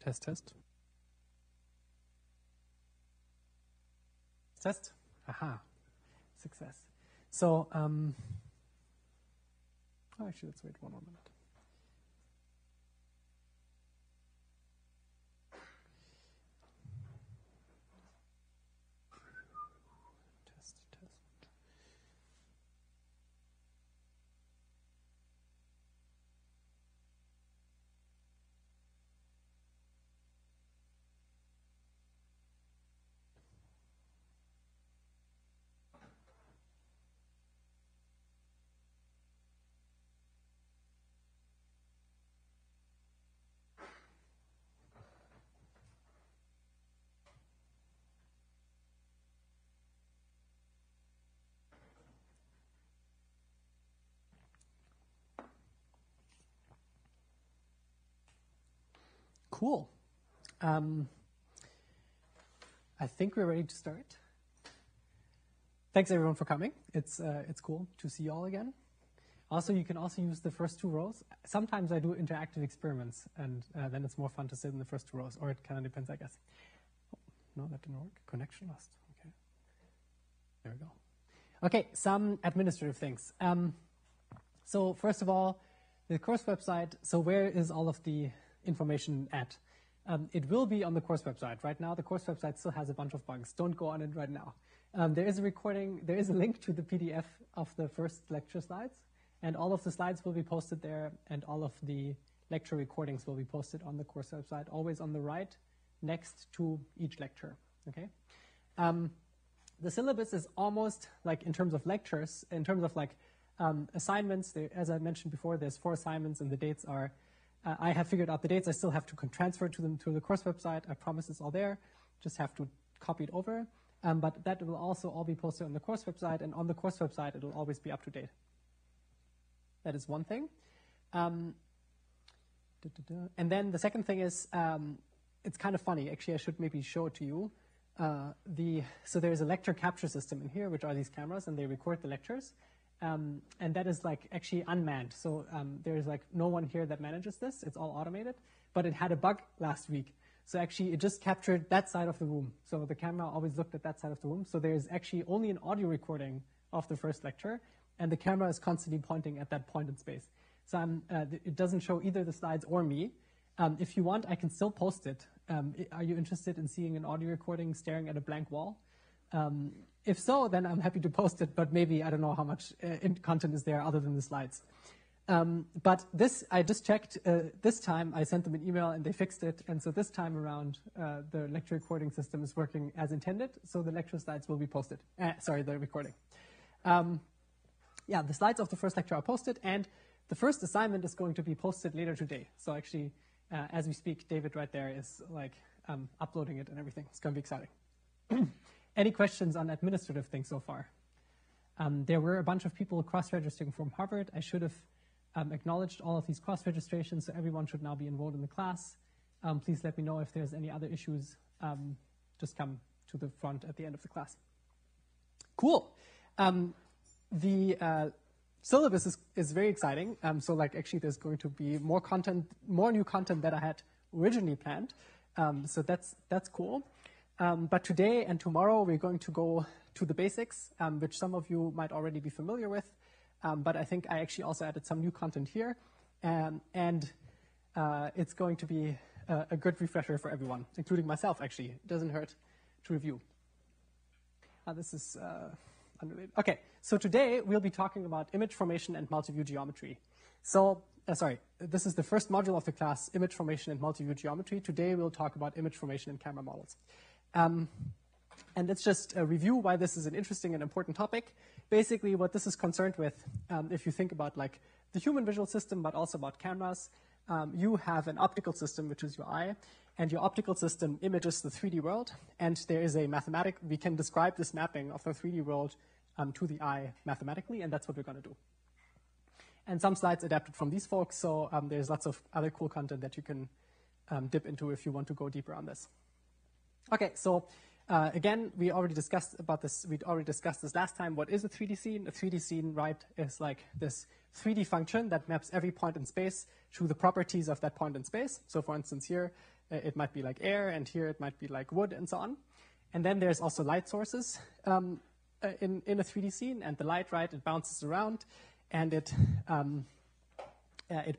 Test, test. Test. Aha. Success. So, actually, let's wait one more minute. Test, test. Cool. I think we're ready to start. Thanks everyone for coming. It's cool to see you all again. Also, you can also use the first two rows. Sometimes I do interactive experiments, and then it's more fun to sit in the first two rows, or it kind of depends, I guess. Oh, no, that didn't work. Connection lost. Okay. There we go. Okay, some administrative things. So first of all, the course website. So where is all of the information at? It will be on the course website. Right now, the course website still has a bunch of bugs. Don't go on it right now. There is a recording. There is a link to the PDF of the first lecture slides, and all of the slides will be posted there, and all of the lecture recordings will be posted on the course website, always on the right, next to each lecture. Okay. The syllabus is almost like in terms of lectures, in terms of like assignments. As I mentioned before, there's 4 assignments, and the dates are. I have figured out the dates. I still have to transfer to them to the course website. I promise it's all there. Just have to copy it over. But that will also all be posted on the course website, and on the course website, it will always be up to date. That is one thing. And then the second thing is, it's kind of funny. Actually, I should maybe show it to you. So there's a lecture capture system in here, which are these cameras, and they record the lectures. And that is like actually unmanned. So there's like no one here that manages this. It's all automated. But it had a bug last week. So actually it just captured that side of the room. So the camera always looked at that side of the room. So there's actually only an audio recording of the first lecture. And the camera is constantly pointing at that point in space. So it doesn't show either the slides or me. If you want, I can still post it. Are you interested in seeing an audio recording staring at a blank wall? If so, then I'm happy to post it, but maybe I don't know how much content is there other than the slides. But this, I just checked. This time I sent them an email and they fixed it. And so this time around, the lecture recording system is working as intended. So the lecture slides will be posted. Sorry, the recording. Yeah, the slides of the first lecture are posted, and the first assignment is going to be posted later today. So actually, as we speak, David right there is like uploading it and everything. It's going to be exciting. Any questions on administrative things so far? There were a bunch of people cross-registering from Harvard. I should have acknowledged all of these cross-registrations, so everyone should now be enrolled in the class. Please let me know if there's any other issues. Just come to the front at the end of the class. Cool. The syllabus is very exciting. So like actually there's going to be more content, more new content that I had originally planned. So that's cool. But today and tomorrow we're going to go to the basics, which some of you might already be familiar with. But I think I actually also added some new content here. And it's going to be a good refresher for everyone, including myself actually. It doesn't hurt to review. This is unrelated. Okay, so today we'll be talking about image formation and multi-view geometry. So, this is the first module of the class, image formation and multi-view geometry. Today we'll talk about image formation and camera models. And let's just review why this is an interesting and important topic. Basically, what this is concerned with, if you think about like the human visual system, but also about cameras, you have an optical system, which is your eye, and your optical system images the 3D world, and there is a we can describe this mapping of the 3D world to the eye mathematically, and that's what we're going to do. And some slides adapted from these folks, so there's lots of other cool content that you can dip into if you want to go deeper on this. Okay, so again, we already discussed about this. We'd already discussed this last time. What is a 3D scene? A 3D scene, right, is like this 3D function that maps every point in space to the properties of that point in space. So for instance here, it might be like air, and here it might be like wood, and so on. And then there's also light sources in a 3D scene, and the light, right, it bounces around, and it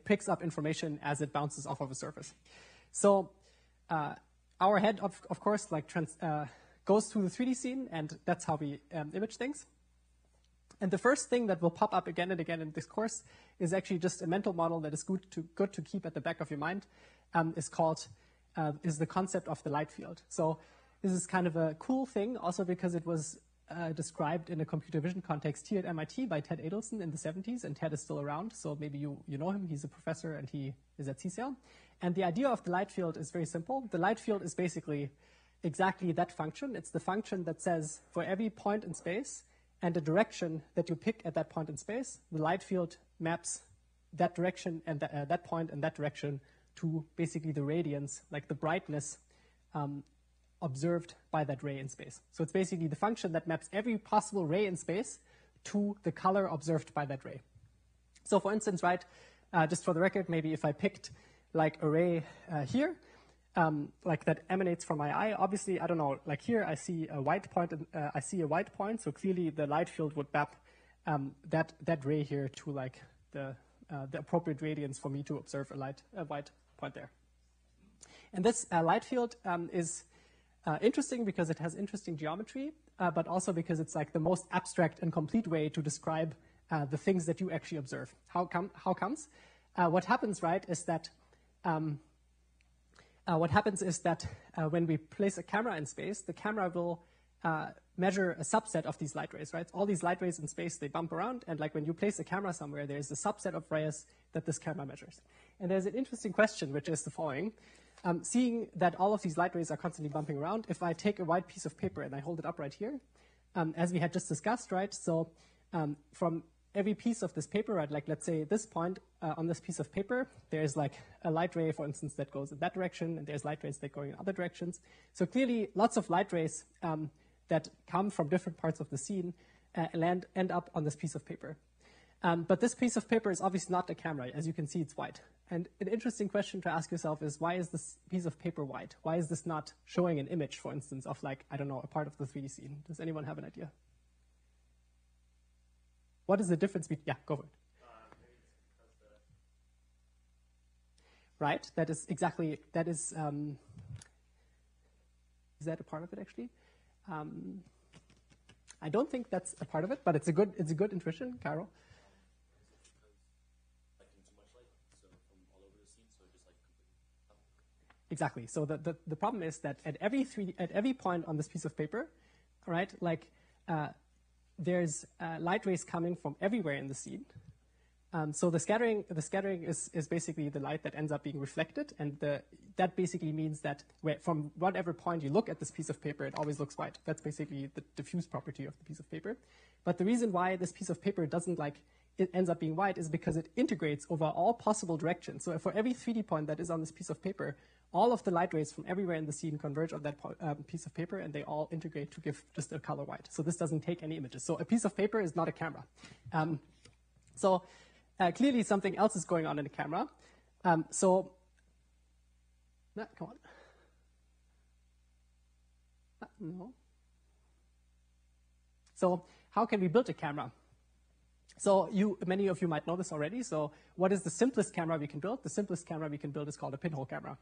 picks up information as it bounces off of a surface. So our head, of course, like goes through the 3D scene, and that's how we image things. And the first thing that will pop up again and again in this course is actually just a mental model that is good to keep at the back of your mind. Is the concept of the light field. So this is kind of a cool thing, also because it was described in a computer vision context here at MIT by Ted Adelson in the 70s, and Ted is still around, so maybe you know him. He's a professor, and he is at CSAIL. And the idea of the light field is very simple. The light field is basically exactly that function. It's the function that says for every point in space and the direction that you pick at that point in space, the light field maps that direction and that point and that direction to basically the radiance, like the brightness observed by that ray in space. So it's basically the function that maps every possible ray in space to the color observed by that ray. So for instance, right, just for the record, maybe if I picked like a ray here, like that emanates from my eye, obviously, I don't know, like here I see a white point, so clearly the light field would map that ray here to like the appropriate radiance for me to observe a white point there. And this light field is interesting because it has interesting geometry, but also because it's like the most abstract and complete way to describe the things that you actually observe. How comes? What happens, right, is that when we place a camera in space, the camera will measure a subset of these light rays, right? All these light rays in space, they bump around, and like when you place a camera somewhere, there's a subset of rays that this camera measures. And there's an interesting question, which is the following. Seeing that all of these light rays are constantly bumping around, if I take a white piece of paper and I hold it up right here, as we had just discussed, right? So from every piece of this paper, right, like let's say this point on this piece of paper, there's like a light ray, for instance, that goes in that direction, and there's light rays that go in other directions. So clearly, lots of light rays that come from different parts of the scene end up on this piece of paper. But this piece of paper is obviously not a camera. As you can see, it's white. And an interesting question to ask yourself is, why is this piece of paper white? Why is this not showing an image, for instance, of like, I don't know, a part of the 3D scene? Does anyone have an idea? What is the difference between, yeah, go for it. Right, that is exactly, is that a part of it actually? I don't think that's a part of it, but it's a good intuition, Caro. Exactly. So the problem is that at every point on this piece of paper, right, like there's light rays coming from everywhere in the scene. So the scattering is basically the light that ends up being reflected, and that basically means that from whatever point you look at this piece of paper, it always looks white. That's basically the diffuse property of the piece of paper. But the reason why this piece of paper it ends up being white is because it integrates over all possible directions. So for every 3D point that is on this piece of paper, all of the light rays from everywhere in the scene converge on that piece of paper, and they all integrate to give just a color white. So this doesn't take any images. So a piece of paper is not a camera. Clearly something else is going on in the camera. Come on. No. So how can we build a camera? So many of you might know this already. So what is the simplest camera we can build? The simplest camera we can build is called a pinhole camera.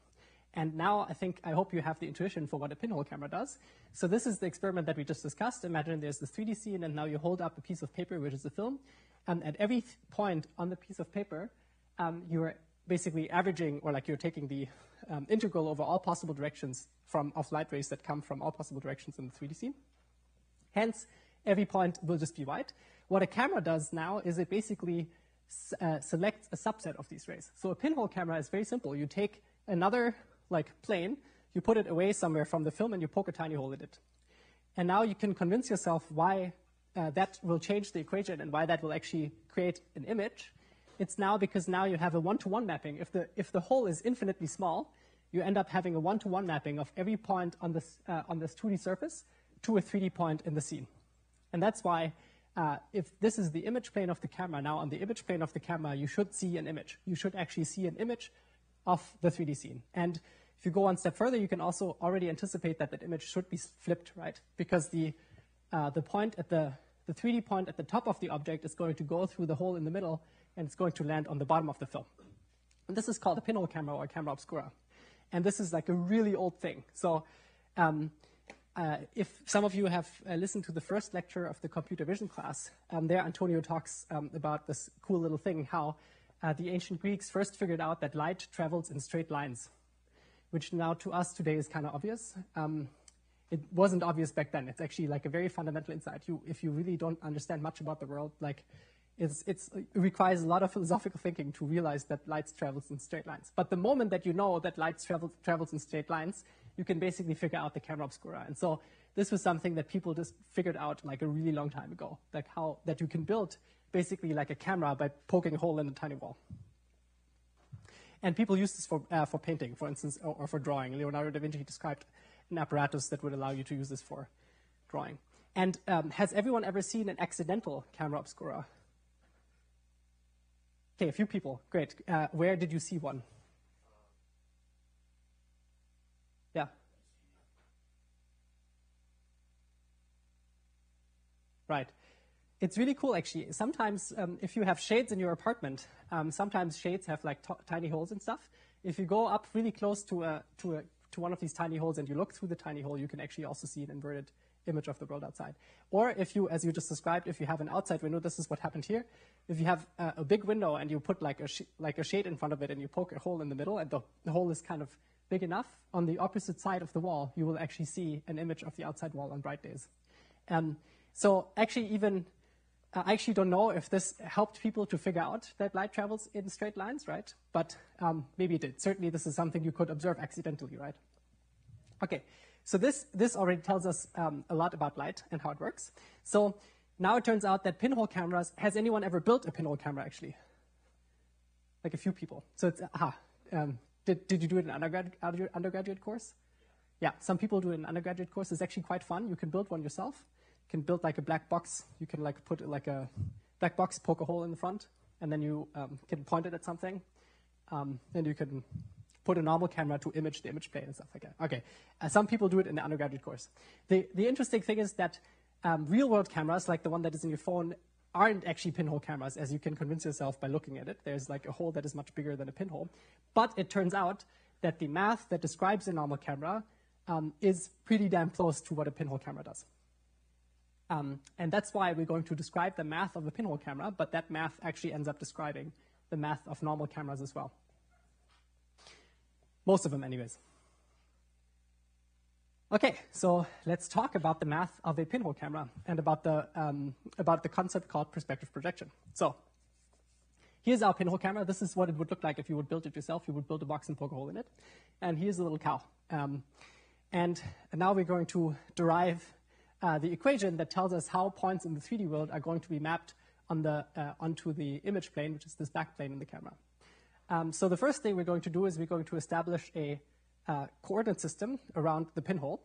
And now I hope you have the intuition for what a pinhole camera does. So this is the experiment that we just discussed. Imagine there's this 3D scene, and now you hold up a piece of paper, which is a film. And at every point on the piece of paper, you're basically averaging, or like you're taking the integral over all possible directions of light rays that come from all possible directions in the 3D scene. Hence, every point will just be white. What a camera does now is it basically selects a subset of these rays. So a pinhole camera is very simple. You take another plane, you put it away somewhere from the film, and you poke a tiny hole in it. And now you can convince yourself why that will change the equation and why that will actually create an image. It's now because now you have a one-to-one mapping. If the hole is infinitely small, you end up having a one-to-one mapping of every point on this 2D surface to a 3D point in the scene. And that's why if this is the image plane of the camera, now on the image plane of the camera, you should see an image. You should actually see an image of the 3D scene. And if you go one step further, you can also already anticipate that that image should be flipped, right? Because the point at the 3D point at the top of the object is going to go through the hole in the middle, and it's going to land on the bottom of the film. And this is called a pinhole camera or camera obscura. And this is like a really old thing. So if some of you have listened to the first lecture of the computer vision class, there Antonio talks about this cool little thing, how the ancient Greeks first figured out that light travels in straight lines, which now to us today is kind of obvious. It wasn't obvious back then. It's actually like a very fundamental insight. If you really don't understand much about the world, like it requires a lot of philosophical thinking to realize that light travels in straight lines. But the moment that you know that light travels in straight lines, you can basically figure out the camera obscura. And so this was something that people just figured out like a really long time ago, like how that you can build basically like a camera by poking a hole in a tiny wall. And people use this for painting, for instance, or for drawing. Leonardo da Vinci described an apparatus that would allow you to use this for drawing. And has everyone ever seen an accidental camera obscura? Okay, a few people. Great. Where did you see one? Yeah. Right. It's really cool, actually. Sometimes, if you have shades in your apartment, sometimes shades have like tiny holes and stuff. If you go up really close to one of these tiny holes and you look through the tiny hole, you can actually also see an inverted image of the world outside. Or if you, as you just described, if you have an outside window, this is what happened here. If you have a big window and you put like a shade in front of it and you poke a hole in the middle and the hole is kind of big enough, on the opposite side of the wall, you will actually see an image of the outside wall on bright days. So actually I actually don't know if this helped people to figure out that light travels in straight lines, right? But maybe it did. Certainly this is something you could observe accidentally, right? Okay, so this already tells us a lot about light and how it works. So now it turns out that pinhole cameras, has anyone ever built a pinhole camera actually? Like a few people. So it's, did you do it in an undergraduate course? Yeah, some people do it in an undergraduate course. It's actually quite fun. You can build one yourself. You can build like a black box. You can like put like a black box, poke a hole in the front, and then you can point it at something. Then you can put a normal camera to image the image plane and stuff like that. Okay, some people do it in the undergraduate course. The interesting thing is that real-world cameras, like the one that is in your phone, aren't actually pinhole cameras, as you can convince yourself by looking at it. There's like a hole that is much bigger than a pinhole. But it turns out that the math that describes a normal camera is pretty damn close to what a pinhole camera does. And that's why we're going to describe the math of a pinhole camera, but that math actually ends up describing the math of normal cameras as well. Most of them, anyways. Okay, so let's talk about the math of a pinhole camera and about the concept called perspective projection. So here's our pinhole camera. This is what it would look like if you would build it yourself. You would build a box and poke a hole in it. And here's a little cow. And now we're going to derive the equation that tells us how points in the 3D world are going to be mapped on onto the image plane, which is this back plane in the camera. So the first thing we're going to do is we're going to establish a coordinate system around the pinhole,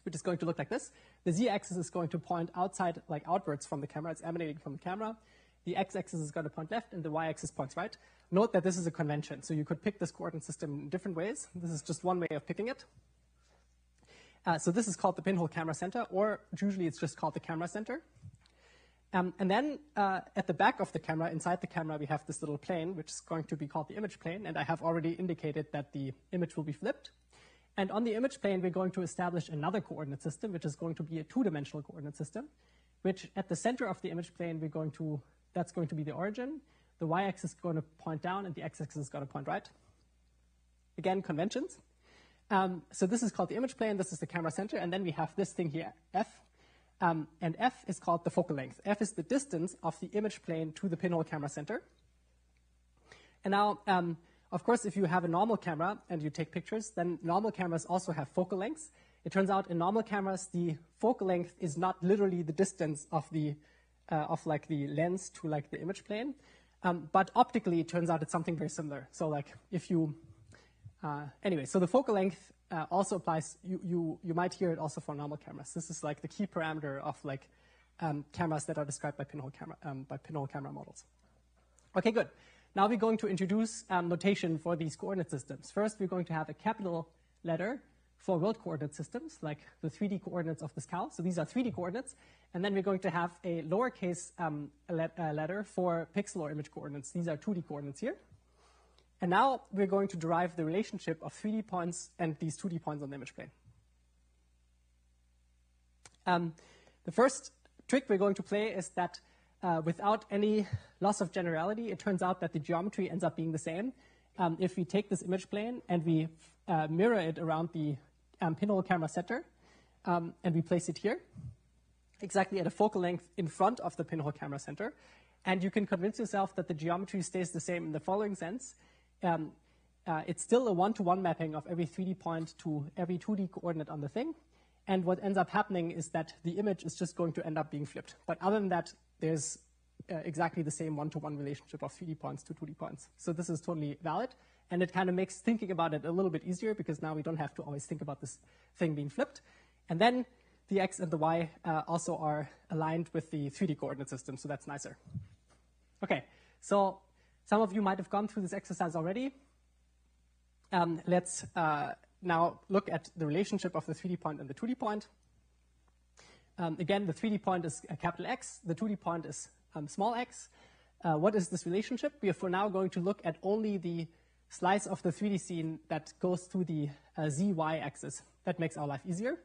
which is going to look like this. The z-axis is going to point outside, like outwards from the camera. It's emanating from the camera. The x-axis is going to point left, and the y-axis points right. Note that this is a convention, so you could pick this coordinate system in different ways. This is just one way of picking it. So this is called the pinhole camera center, or usually it's just called the camera center. And then at the back of the camera, inside the camera, we have this little plane, which is going to be called the image plane. And I have already indicated that the image will be flipped. And on the image plane, we're going to establish another coordinate system, which is going to be a two-dimensional coordinate system, which at the center of the image plane, that's going to be the origin. The y-axis is going to point down, and the x-axis is going to point right. Again, conventions. So this is called the image plane. This is the camera center. And then we have this thing here, f. And f is called the focal length. F is the distance of the image plane to the pinhole camera center. And now, of course, if you have a normal camera and you take pictures, then normal cameras also have focal lengths. It turns out in normal cameras, the focal length is not literally the distance of the lens to like the image plane, but optically it turns out it's something very similar. So like if you anyway, so the focal length also applies, you might hear it also for normal cameras. This is like the key parameter of like cameras that are described by pinhole camera models. Okay, good. now we're going to introduce notation for these coordinate systems. First, we're going to have a capital letter for world coordinate systems, like the 3D coordinates of this cow. So these are 3D coordinates. And then we're going to have a lowercase letter for pixel or image coordinates. These are 2D coordinates here. And now we're going to derive the relationship of 3D points and these 2D points on the image plane. The first trick we're going to play is that without any loss of generality, it turns out that the geometry ends up being the same. If we take this image plane and we mirror it around the pinhole camera center, and we place it here, exactly at a focal length in front of the pinhole camera center, and you can convince yourself that the geometry stays the same in the following sense. It's still a one-to-one mapping of every 3D point to every 2D coordinate on the thing. And what ends up happening is that the image is just going to end up being flipped. But other than that, there's exactly the same one-to-one relationship of 3D points to 2D points. So this is totally valid. And it kind of makes thinking about it a little bit easier because now we don't have to always think about this thing being flipped. And then the x and the y also are aligned with the 3D coordinate system, so that's nicer. Okay, so some of you might have gone through this exercise already. Let's now look at the relationship of the 3D point and the 2D point. Again, the 3D point is a capital X. The 2D point is small x. What is this relationship? We are for now going to look at only the slice of the 3D scene that goes through the z-y axis. That makes our life easier.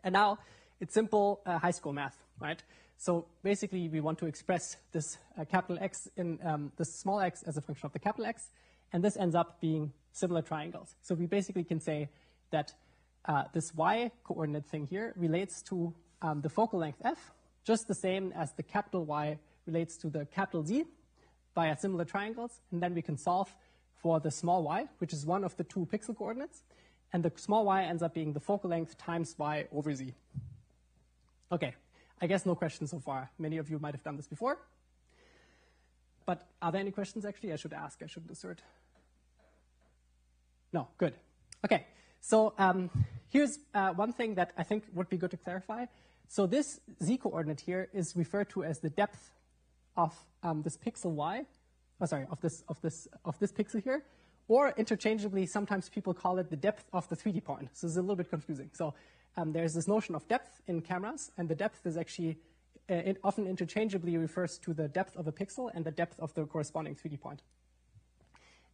And now it's simple high school math, right? So basically, we want to express this capital X in this small x as a function of the capital X. And this ends up being similar triangles. So we basically can say that this y coordinate thing here relates to the focal length f, just the same as the capital Y relates to the capital Z via similar triangles. And then we can solve for the small y, which is one of the two pixel coordinates. And the small y ends up being the focal length times y over z. Okay, I guess no questions so far. Many of you might have done this before. But are there any questions, actually? I should ask. I shouldn't assert. No, good. Okay, so here's one thing that I think would be good to clarify. So this z coordinate here is referred to as the depth of this pixel y, of this pixel here, or interchangeably, sometimes people call it the depth of the 3D point. So it's a little bit confusing. So there's this notion of depth in cameras, and the depth is actually it often interchangeably refers to the depth of a pixel and the depth of the corresponding 3D point.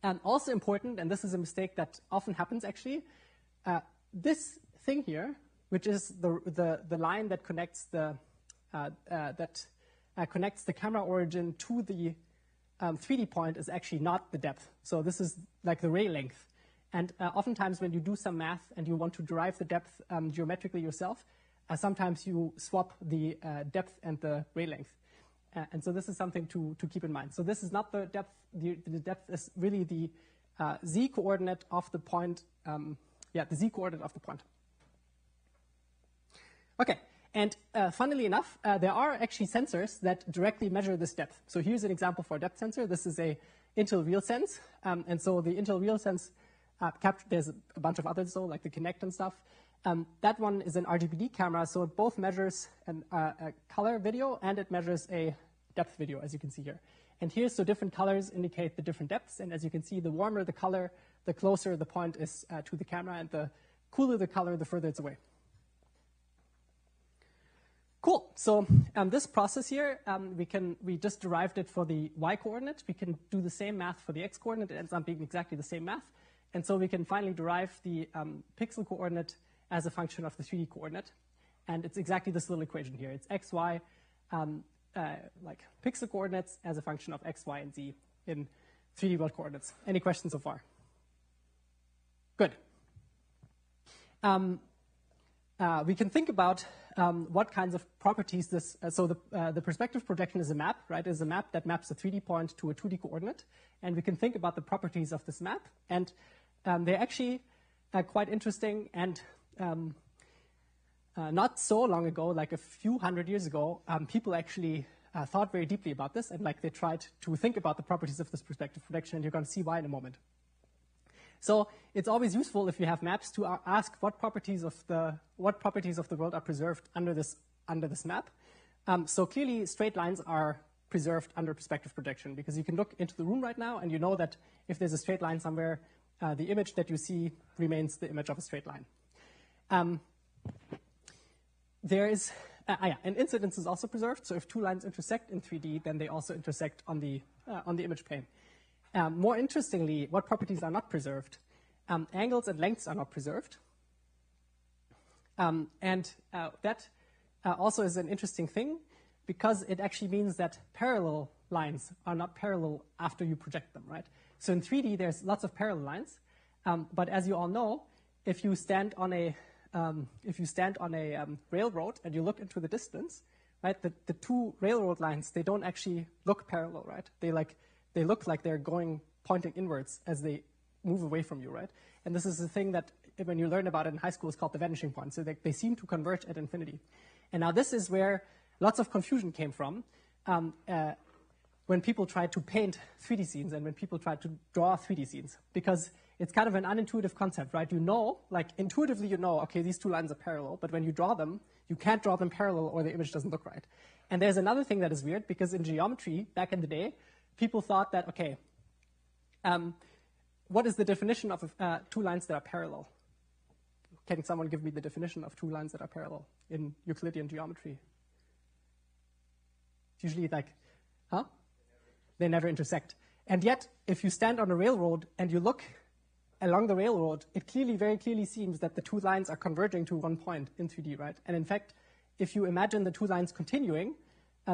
And also important, and this is a mistake that often happens actually, this thing here, which is the line that connects the camera origin to the 3D point, is actually not the depth. So this is like the ray length. And oftentimes when you do some math and you want to derive the depth geometrically yourself, sometimes you swap the depth and the ray length. And so this is something to keep in mind. So this is not the depth. The depth is really the z coordinate of the point. The z coordinate of the point. Okay, and funnily enough, there are actually sensors that directly measure this depth. So here's an example for a depth sensor. This is a Intel RealSense. And so the Intel RealSense, there's a bunch of others, though, like the Kinect and stuff. That one is an RGBD camera, so it both measures a color video and it measures a depth video, as you can see here. And here, so different colors indicate the different depths. And as you can see, the warmer the color, the closer the point is to the camera, and the cooler the color, the further it's away. Cool. So this process here, we just derived it for the y coordinate. We can do the same math for the x coordinate. It ends up being exactly the same math. And so we can finally derive the pixel coordinate as a function of the 3D coordinate. And it's exactly this little equation here. It's x, y, like pixel coordinates as a function of x, y, and z in 3D world coordinates. Any questions so far? Good. We can think about what kinds of properties this, so the perspective projection is a map, right? It's a map that maps a 3D point to a 2D coordinate. And we can think about the properties of this map. And they're actually quite interesting. And not so long ago, like a few hundred years ago, people actually thought very deeply about this. And like they tried to think about the properties of this perspective projection. And you're going to see why in a moment. So it's always useful if you have maps to ask what properties of the world are preserved under this map. So clearly, straight lines are preserved under perspective projection, because you can look into the room right now and you know that if there's a straight line somewhere, the image that you see remains the image of a straight line. There is, and incidence is also preserved. So if two lines intersect in 3D, then they also intersect on the image plane. More interestingly, what properties are not preserved? Angles and lengths are not preserved. That also is an interesting thing, because it actually means that parallel lines are not parallel after you project them, right? So in 3D, there's lots of parallel lines, but as you all know, if you stand on a railroad and you look into the distance, right, the two railroad lines, they don't actually look parallel, right? They look like they're pointing inwards as they move away from you, right? And this is the thing that when you learn about it in high school is called the vanishing point. So they seem to converge at infinity. And now this is where lots of confusion came from when people tried to paint 3D scenes and when people tried to draw 3D scenes, because it's kind of an unintuitive concept, right? You know, like intuitively you know, okay, these two lines are parallel, but when you draw them, you can't draw them parallel or the image doesn't look right. And there's another thing that is weird, because in geometry, back in the day, people thought that, okay, what is the definition of two lines that are parallel? Can someone give me the definition of two lines that are parallel in Euclidean geometry? It's usually like, huh? They never intersect. And yet, if you stand on a railroad and you look along the railroad, it very clearly seems that the two lines are converging to one point in 3D, right? And in fact, if you imagine the two lines continuing,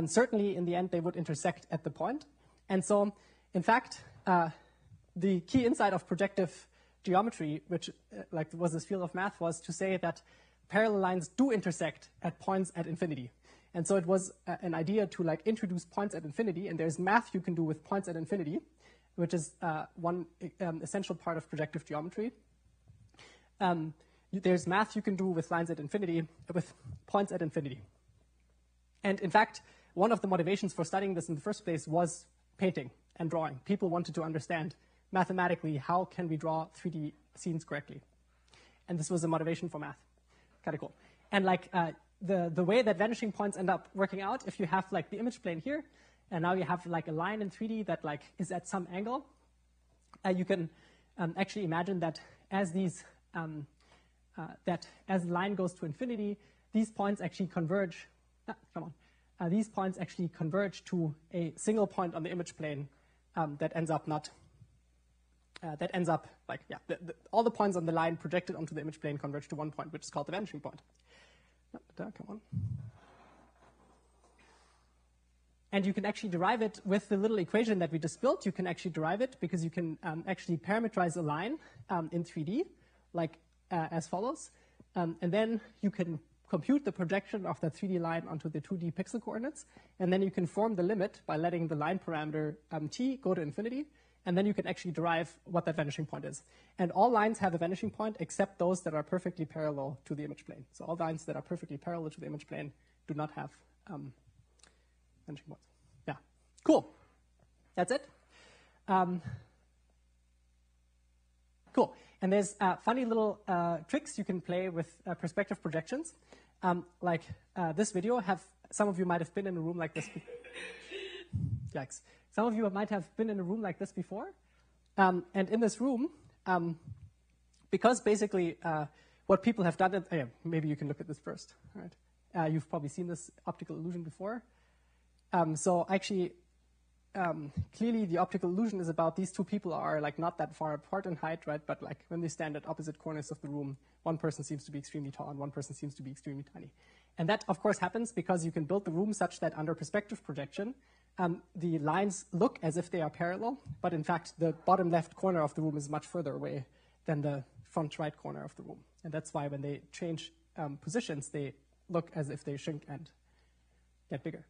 certainly in the end they would intersect at the point. And so, in fact, the key insight of projective geometry, which was this field of math, was to say that parallel lines do intersect at points at infinity. And so it was an idea to introduce points at infinity, and there's math you can do with points at infinity, which is one essential part of projective geometry. There's math you can do with lines at infinity, with points at infinity. And in fact, one of the motivations for studying this in the first place was painting and drawing. People wanted to understand mathematically how can we draw 3D scenes correctly. And this was a motivation for math. Kind of cool. And the way that vanishing points end up working out, if you have the image plane here, and now you have a line in 3D that is at some angle, you can actually imagine that as as the line goes to infinity, these points actually converge. These points actually converge to a single point on the image plane that ends up all the points on the line projected onto the image plane converge to one point, which is called the vanishing point. Come on. And you can actually derive it with the little equation that we just built. You can actually derive it because you can actually parameterize a line in 3D, as follows. And then you can compute the projection of that 3D line onto the 2D pixel coordinates. And then you can form the limit by letting the line parameter t go to infinity. And then you can actually derive what that vanishing point is. And all lines have a vanishing point except those that are perfectly parallel to the image plane. So all lines that are perfectly parallel to the image plane do not have vanishing points. Yeah, cool. That's it. Cool. And there's funny little tricks you can play with perspective projections. This video, some of you might have been in a room like this. Yikes. Some of you might have been in a room like this before. And in this room, because basically what people have done, maybe you can look at this first. Right? You've probably seen this optical illusion before. So actually, clearly the optical illusion is about these two people are not that far apart in height, right? But when they stand at opposite corners of the room, one person seems to be extremely tall and one person seems to be extremely tiny. And that, of course, happens because you can build the room such that under perspective projection, the lines look as if they are parallel, but in fact, the bottom left corner of the room is much further away than the front right corner of the room. And that's why when they change positions, they look as if they shrink and get bigger.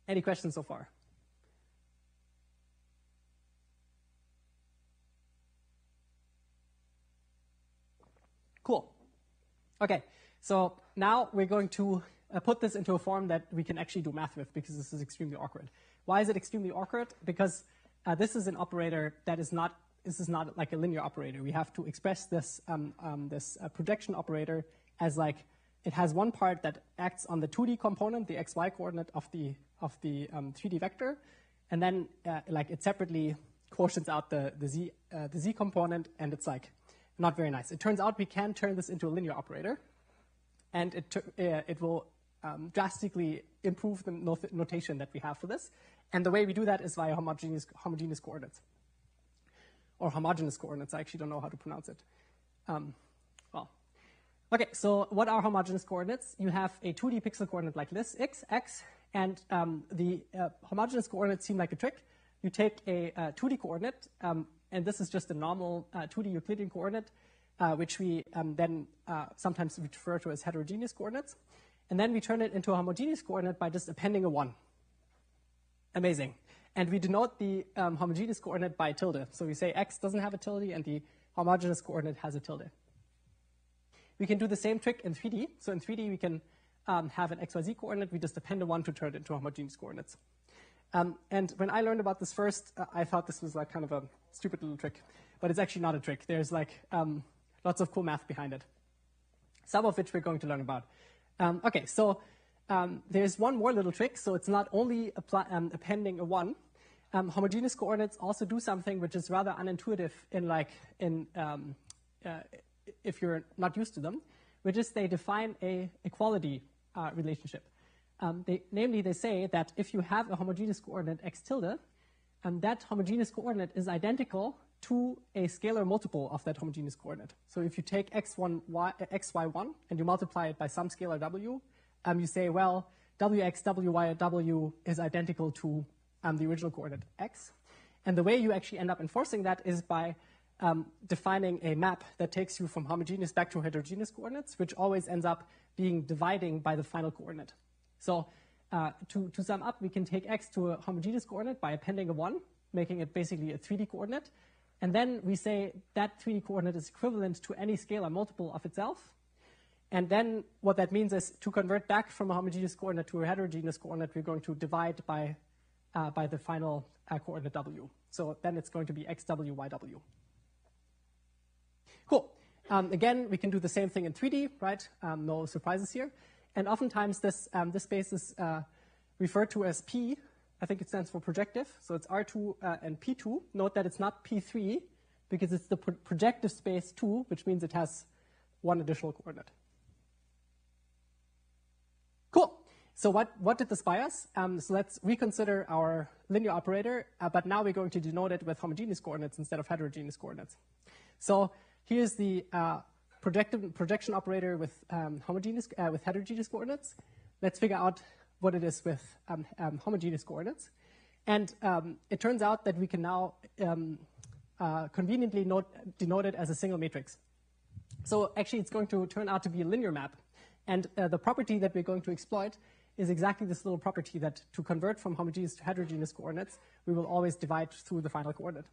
Any questions so far? Cool. Okay, so now we're going to put this into a form that we can actually do math with, because this is extremely awkward. Why is it extremely awkward? Because this is an operator that is not like a linear operator. We have to express this projection operator as it has one part that acts on the 2D component, the xy coordinate of the 3D vector, and then like it separately quotients out the z component, and it's like not very nice. It turns out we can turn this into a linear operator, and it will drastically improve the notation that we have for this. And the way we do that is via homogeneous coordinates, or homogeneous coordinates. I actually don't know how to pronounce it. Okay, so what are homogeneous coordinates? You have a 2D pixel coordinate like this, x, and the homogeneous coordinates seem like a trick. You take a 2D coordinate, and this is just a normal 2D Euclidean coordinate, which we then sometimes refer to as heterogeneous coordinates. And then we turn it into a homogeneous coordinate by just appending a 1. Amazing. And we denote the homogeneous coordinate by tilde. So we say x doesn't have a tilde, and the homogeneous coordinate has a tilde. We can do the same trick in 3D. So in 3D, we can have an xyz coordinate. We just append a 1 to turn it into homogeneous coordinates. And when I learned about this first, I thought this was like kind of a stupid little trick. But it's actually not a trick. There's like lots of cool math behind it, some of which we're going to learn about. Okay, so there's one more little trick. So it's not only appending a 1. Homogeneous coordinates also do something which is rather unintuitive if you're not used to them, which is they define a equality relationship. Namely, they say that if you have a homogeneous coordinate x tilde, that homogeneous coordinate is identical to a scalar multiple of that homogeneous coordinate. So if you take xy1 and you multiply it by some scalar w, you say, well, wx, wy, w is identical to the original coordinate x. And the way you actually end up enforcing that is by defining a map that takes you from homogeneous back to heterogeneous coordinates, which always ends up being dividing by the final coordinate. So to sum up, we can take x to a homogeneous coordinate by appending a 1, making it basically a 3D coordinate. And then we say that 3D coordinate is equivalent to any scalar multiple of itself. And then what that means is to convert back from a homogeneous coordinate to a heterogeneous coordinate, we're going to divide by the final coordinate w. So then it's going to be xw, yw. Cool. Again, we can do the same thing in 3D, right? No surprises here. And oftentimes this space is referred to as P. I think it stands for projective. So it's R2 and P2. Note that it's not P3 because it's the projective space 2, which means it has one additional coordinate. Cool. So what did this buy us? So let's reconsider our linear operator, but now we're going to denote it with homogeneous coordinates instead of heterogeneous coordinates. So here's the projection operator with heterogeneous coordinates. Let's figure out what it is with homogeneous coordinates. And it turns out that we can now conveniently denote it as a single matrix. So actually, it's going to turn out to be a linear map. And the property that we're going to exploit is exactly this little property that to convert from homogeneous to heterogeneous coordinates, we will always divide through the final coordinate.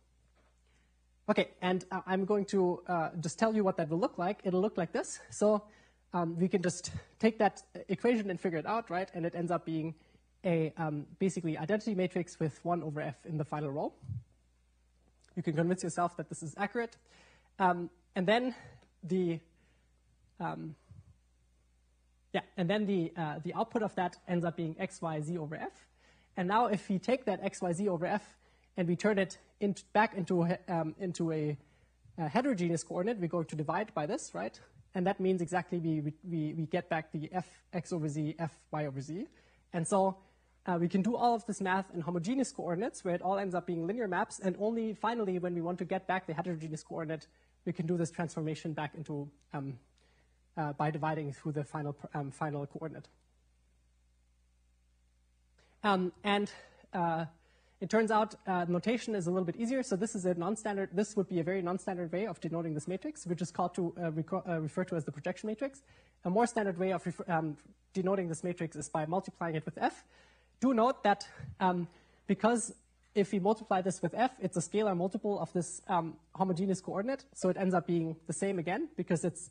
Okay, and I'm going to just tell you what that will look like. It'll look like this. So we can just take that equation and figure it out, right? And it ends up being a basically identity matrix with 1 over f in the final row. You can convince yourself that this is accurate. And then the output of that ends up being x, y, z over f. And now if we take that x, y, z over f and we turn it back into a heterogeneous coordinate, we're going to divide by this, right? And that means exactly we get back the f x over z, f y over z. And so we can do all of this math in homogeneous coordinates where it all ends up being linear maps. And only finally, when we want to get back the heterogeneous coordinate, we can do this transformation back into by dividing through the final coordinate. It turns out notation is a little bit easier. So this is a non-standard. This would be a very non-standard way of denoting this matrix, which is called to refer to as the projection matrix. A more standard way of denoting this matrix is by multiplying it with f. Do note that because if we multiply this with f, it's a scalar multiple of this homogeneous coordinate. So it ends up being the same again because it's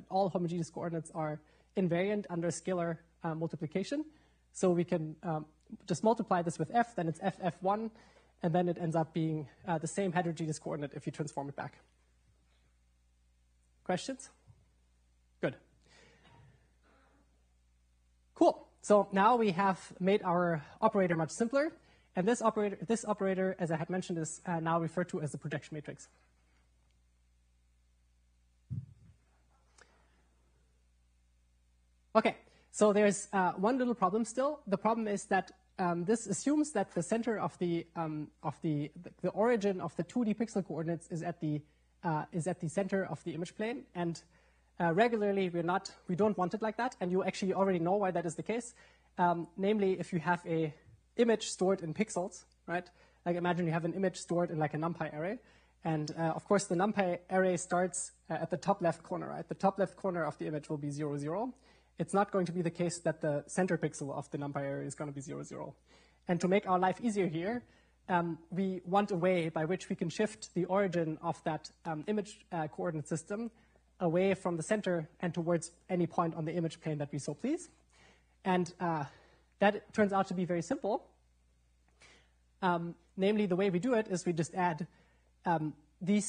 all homogeneous coordinates are invariant under scalar multiplication. So we can just multiply this with f, then it's f1, and then it ends up being the same heterogeneous coordinate if you transform it back. Questions? Good. Cool. So now we have made our operator much simpler. And this operator, as I had mentioned, is now referred to as the projection matrix. Okay, so there's one little problem still. The problem is that this assumes that the center of the origin of the 2D pixel coordinates is at the center of the image plane, and regularly we don't want it like that, and you actually already know why that is the case. Namely, if you have a image stored in pixels, right? Like imagine you have an image stored in like a NumPy array, and of course the NumPy array starts at the top left corner, right? The top left corner of the image will be 0, 0. It's not going to be the case that the center pixel of the NumPy array is going to be 0, 0. And to make our life easier here, we want a way by which we can shift the origin of that image coordinate system away from the center and towards any point on the image plane that we so please. And that turns out to be very simple. Namely, the way we do it is we just add we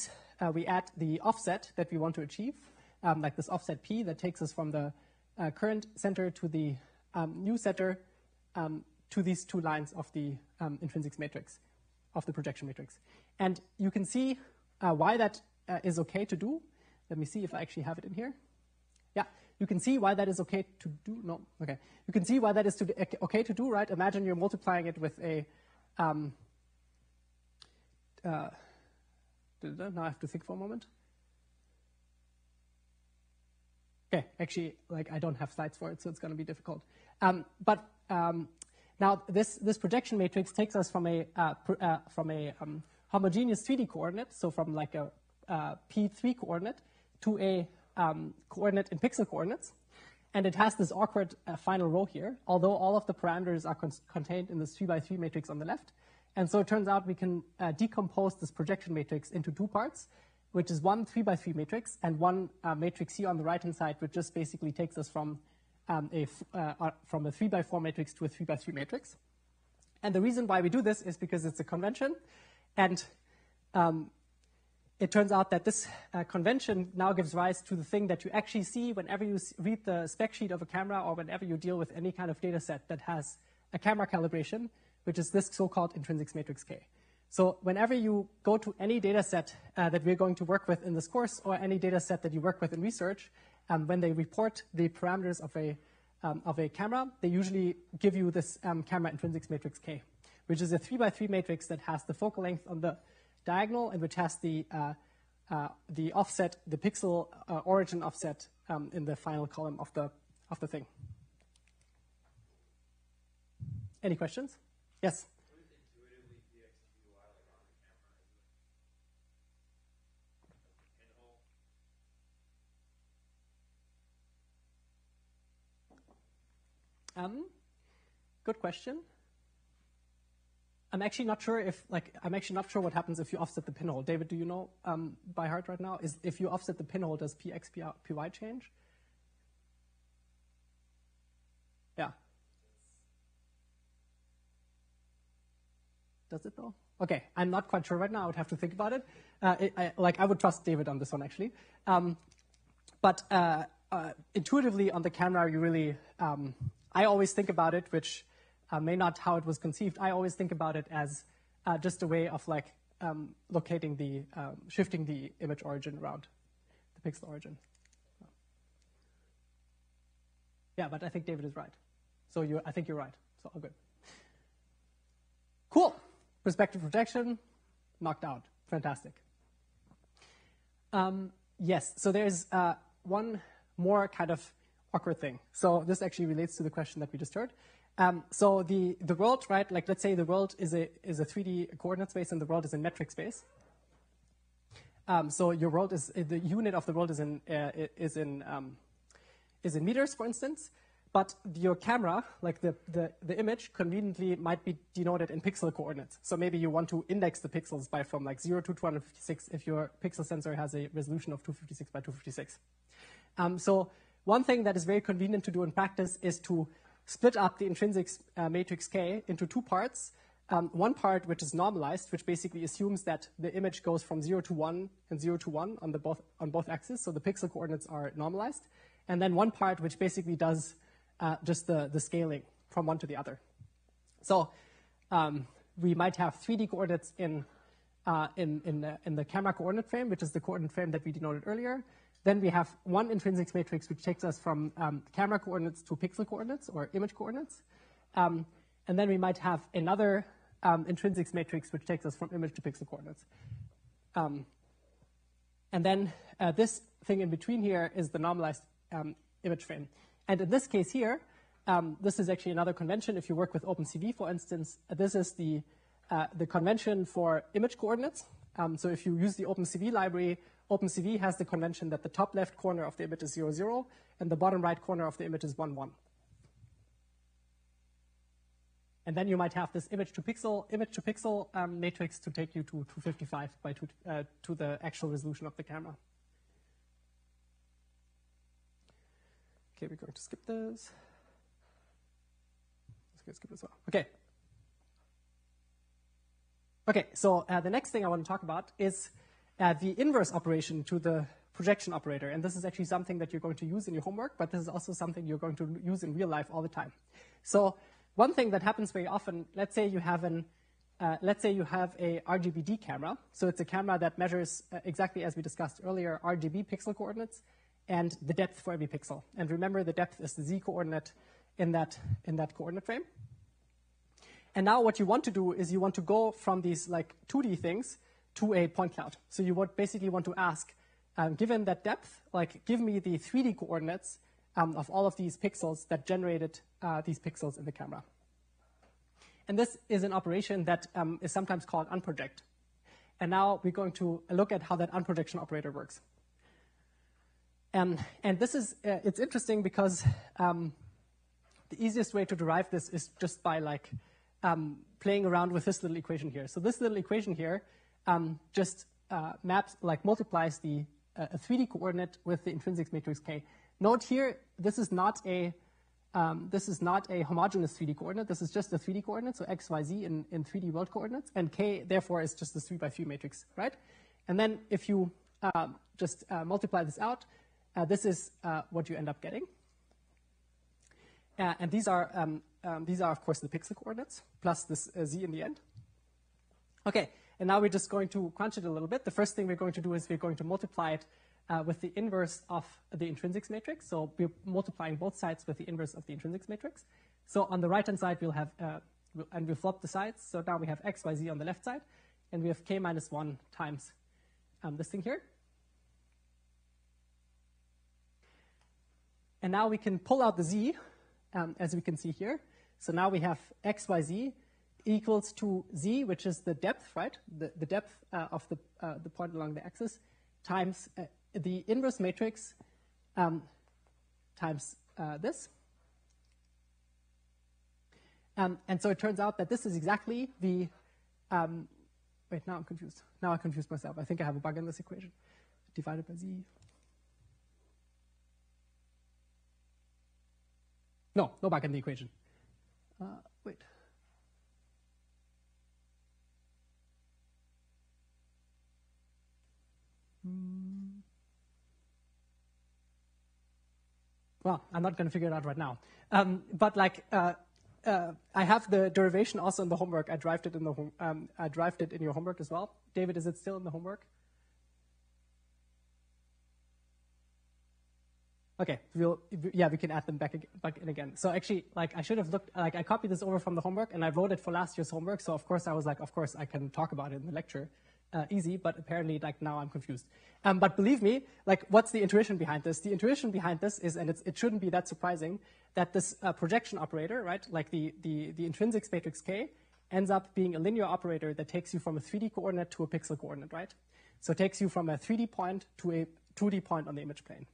add the offset that we want to achieve, like this offset p that takes us from the current center to the new center to these two lines of the intrinsics matrix, of the projection matrix. And you can see why that is okay to do. Let me see if I actually have it in here. Yeah, you can see why that is okay to do. No, okay. You can see why that is okay to do, right? Imagine you're multiplying it with a now I have to think for a moment. Okay, actually, like I don't have slides for it, so it's going to be difficult. Now this projection matrix takes us from a homogeneous 3D coordinate, so from like a P3 coordinate to a coordinate in pixel coordinates, and it has this awkward final row here. Although all of the parameters are contained in this 3x3 matrix on the left, and so it turns out we can decompose this projection matrix into two parts, which is one 3x3 matrix and one matrix here on the right-hand side, which just basically takes us from a 3x4 matrix to a 3x3 matrix. And the reason why we do this is because it's a convention, and it turns out that this convention now gives rise to the thing that you actually see whenever you read the spec sheet of a camera or whenever you deal with any kind of data set that has a camera calibration, which is this so-called intrinsics matrix K. So whenever you go to any data set that we're going to work with in this course, or any data set that you work with in research, when they report the parameters of a camera, they usually give you this camera intrinsics matrix K, which is a 3x3 matrix that has the focal length on the diagonal and which has the offset, the pixel origin offset in the final column of the thing. Any questions? Yes? What is intuitively DXQI like on the camera? Is it a pinhole? Good question. I'm actually not sure what happens if you offset the pinhole. David, do you know by heart right now? If you offset the pinhole, does PX, PY change? Yeah. Does it though? Okay, I'm not quite sure right now. I would have to think about it. I would trust David on this one actually. But intuitively on the camera, you really, I always think about it, which may not how it was conceived. I always think about it as just a way of like locating shifting the image origin around the pixel origin. Yeah, but I think David is right. So I think you're right. So all good. Cool. Perspective projection, knocked out. Fantastic. Yes, so there's one more kind of awkward thing. So this actually relates to the question that we just heard. So the world, right? Like let's say the world is a 3D coordinate space and the world is in metric space. So your world is the unit of the world is in meters, for instance. But your camera, like the image, conveniently might be denoted in pixel coordinates. So maybe you want to index the pixels by from like 0 to 256 if your pixel sensor has a resolution of 256 by 256. So one thing that is very convenient to do in practice is to split up the intrinsics matrix K into two parts. One part which is normalized, which basically assumes that the image goes from 0 to 1 and 0 to 1 on both axes. So the pixel coordinates are normalized. And then one part which basically does just the scaling from one to the other. So we might have 3D coordinates in the camera coordinate frame, which is the coordinate frame that we denoted earlier. Then we have one intrinsic matrix, which takes us from camera coordinates to pixel coordinates or image coordinates. And then we might have another intrinsic matrix, which takes us from image to pixel coordinates. And then this thing in between here is the normalized image frame. And in this case here, this is actually another convention. If you work with OpenCV, for instance, this is the convention for image coordinates. So if you use the OpenCV library, OpenCV has the convention that the top left corner of the image is 0, 0, and the bottom right corner of the image is 1, 1. And then you might have this image to pixel matrix to take you to 255 by to the actual resolution of the camera. Okay, we're going to skip this. Let's skip this one. Okay. Okay, so the next thing I want to talk about is the inverse operation to the projection operator. And this is actually something that you're going to use in your homework, but this is also something you're going to use in real life all the time. So one thing that happens very often, let's say you have a RGBD camera. So it's a camera that measures exactly as we discussed earlier, RGB pixel coordinates and the depth for every pixel. And remember, the depth is the z coordinate in that coordinate frame. And now what you want to do is you want to go from these like 2D things to a point cloud. So you would basically want to ask, given that depth, like give me the 3D coordinates of all of these pixels that generated these pixels in the camera. And this is an operation that is sometimes called unproject. And now we're going to look at how that unprojection operator works. And this is, it's interesting because the easiest way to derive this is just by like playing around with this little equation here. So this little equation here just multiplies the a 3D coordinate with the intrinsic matrix K. Note here, this is not a homogeneous 3D coordinate. This is just a 3D coordinate, so x, y, z in 3D world coordinates, and K therefore is just the 3x3 matrix, right? And then if you just multiply this out, this is what you end up getting. And these are of course the pixel coordinates plus this z in the end. Okay, and now we're just going to crunch it a little bit. The first thing we're going to do is we're going to multiply it with the inverse of the intrinsics matrix. So we're multiplying both sides with the inverse of the intrinsics matrix. So on the right-hand side, we'll have, and we'll flop the sides. So now we have x, y, z on the left side, and we have k minus 1 times this thing here. And now we can pull out the z, as we can see here. So now we have x, y, z equals to z, which is the depth, right? The depth of the point along the axis, times the inverse matrix times this. And so it turns out that this is exactly the, wait, now I'm confused. Now I confused myself. I think I have a bug in this equation. Divided by z. No bug in the equation. Wait. Well, I'm not going to figure it out right now. But like, I have the derivation also in the homework. I derived it in the I derived it in your homework as well. David, is it still in the homework? Okay, we can add them back in again. So actually, like, I should have looked, like, I copied this over from the homework and I wrote it for last year's homework. So of course I was like, of course I can talk about it in the lecture. Easy, but apparently, like, now I'm confused. But believe me, like, what's the intuition behind this? The intuition behind this is, and it shouldn't be that surprising, that this projection operator, right, like the intrinsic matrix K, ends up being a linear operator that takes you from a 3D coordinate to a pixel coordinate, right? So it takes you from a 3D point to a 2D point on the image plane.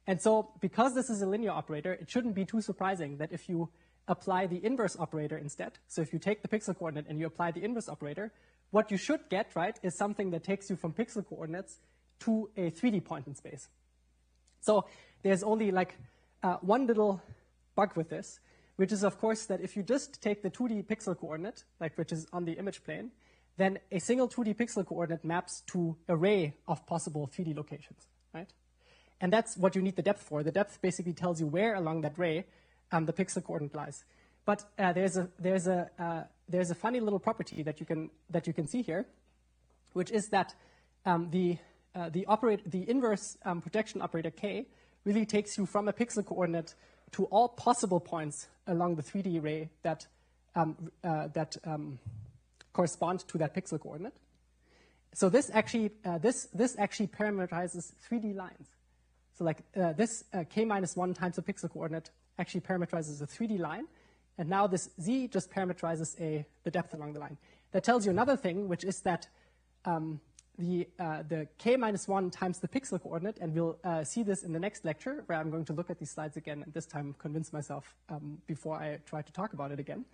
And so because this is a linear operator, it shouldn't be too surprising that if you apply the inverse operator instead, so if you take the pixel coordinate and you apply the inverse operator, what you should get, right, is something that takes you from pixel coordinates to a 3D point in space. So there's only like one little bug with this, which is, of course, that if you just take the 2D pixel coordinate, like which is on the image plane, then a single 2D pixel coordinate maps to an array of possible 3D locations, right? And that's what you need the depth for. The depth basically tells you where along that array the pixel coordinate lies. But there's a funny little property that you can see here, which is that the inverse projection operator k really takes you from a pixel coordinate to all possible points along the 3D array that correspond to that pixel coordinate. So this actually parameterizes 3D lines. So like this k-1 times the pixel coordinate actually parameterizes a 3D line, and now this z just parameterizes the depth along the line. That tells you another thing, which is that the k-1 times the pixel coordinate, and we'll see this in the next lecture, where I'm going to look at these slides again, and this time convince myself before I try to talk about it again,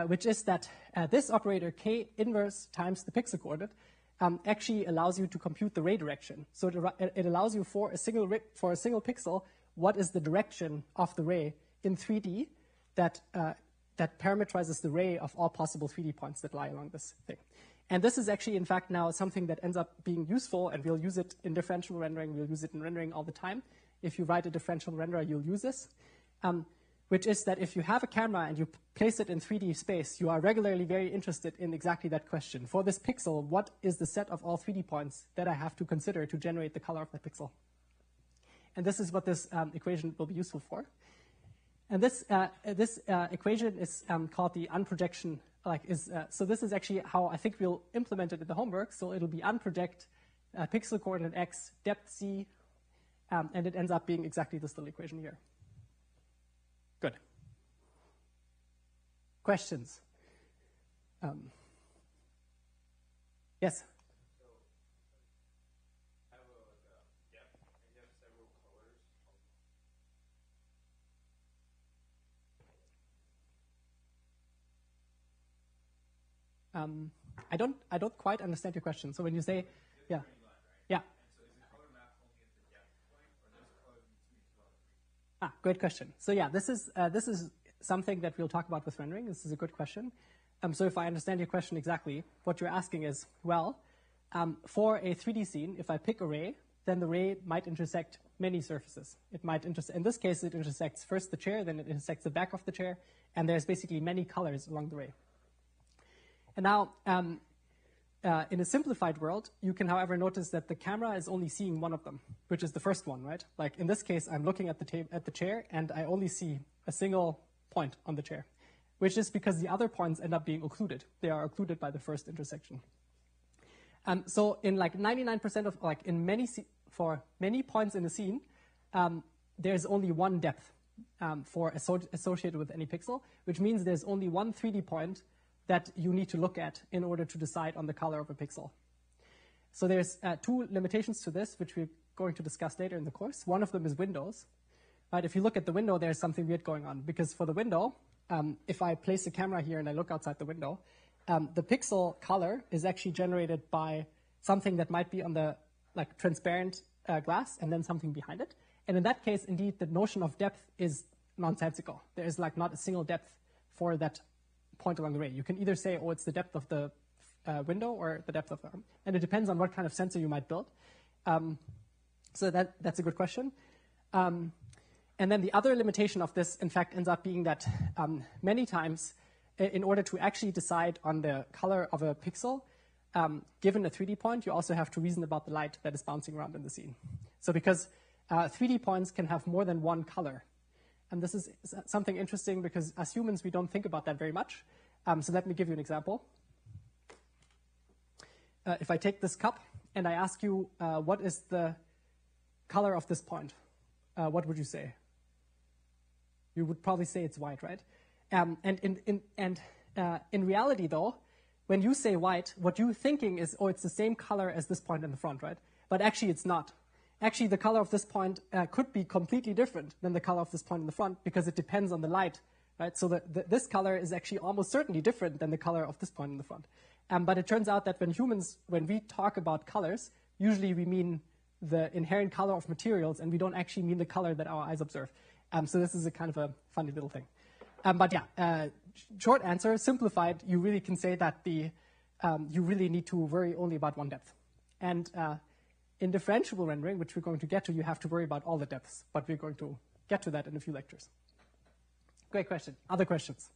which is that this operator k inverse times the pixel coordinate actually allows you to compute the ray direction. So it allows you for a single pixel, what is the direction of the ray in 3D that parameterizes the ray of all possible 3D points that lie along this thing. And this is actually, in fact, now something that ends up being useful, and we'll use it in differential rendering. We'll use it in rendering all the time. If you write a differential renderer, you'll use this, which is that if you have a camera and you place it in 3D space, you are regularly very interested in exactly that question. For this pixel, what is the set of all 3D points that I have to consider to generate the color of that pixel? And this is what this equation will be useful for. And this equation is called the unprojection. So this is actually how I think we'll implement it in the homework. So it'll be unproject pixel coordinate x, depth z, and it ends up being exactly this little equation here. Good. Questions? Yes? I have a depth, and you have several colors. I don't quite understand your question. So when you say, yeah, yeah. And so is the color map only at the depth point, or does color between two other? Great question. So yeah, this is something that we'll talk about with rendering. This is a good question. So if I understand your question exactly, what you're asking is, well, for a 3D scene, if I pick a ray, then the ray might intersect many surfaces. It might in this case, it intersects first the chair, then it intersects the back of the chair, and there's basically many colors along the ray. And now, in a simplified world, you can, however, notice that the camera is only seeing one of them, which is the first one, right? Like in this case, I'm looking at the chair, and I only see a single point on the chair, which is because the other points end up being occluded. They are occluded by the first intersection. So in like 99% of, like for many points in the scene, there's only one depth associated with any pixel, which means there's only one 3D point that you need to look at in order to decide on the color of a pixel. So there's two limitations to this, which we're going to discuss later in the course. One of them is windows. Right? If you look at the window, there's something weird going on, because for the window, if I place the camera here and I look outside the window, the pixel color is actually generated by something that might be on the transparent glass and then something behind it. And in that case, indeed, the notion of depth is nonsensical. There is not a single depth for that point along the ray. You can either say, oh, it's the depth of the window or the depth of the arm. And it depends on what kind of sensor you might build. So that's a good question. And then the other limitation of this, in fact, ends up being that many times, in order to actually decide on the color of a pixel, given a 3D point, you also have to reason about the light that is bouncing around in the scene. So because 3D points can have more than one color. And this is something interesting because as humans, we don't think about that very much. So let me give you an example. If I take this cup and I ask you, what is the color of this point? What would you say? You would probably say it's white, right? And in reality, though, when you say white, what you're thinking is, oh, it's the same color as this point in the front, right? But actually, it's not. Actually, the color of this point could be completely different than the color of this point in the front because it depends on the light, right? So this color is actually almost certainly different than the color of this point in the front. But it turns out that when we talk about colors, usually we mean the inherent color of materials, and we don't actually mean the color that our eyes observe. So this is a kind of a funny little thing. But yeah, short answer, simplified, you really can say that you really need to worry only about one depth. And in differentiable rendering, which we're going to get to, you have to worry about all the depths, but we're going to get to that in a few lectures. Great question. Other questions?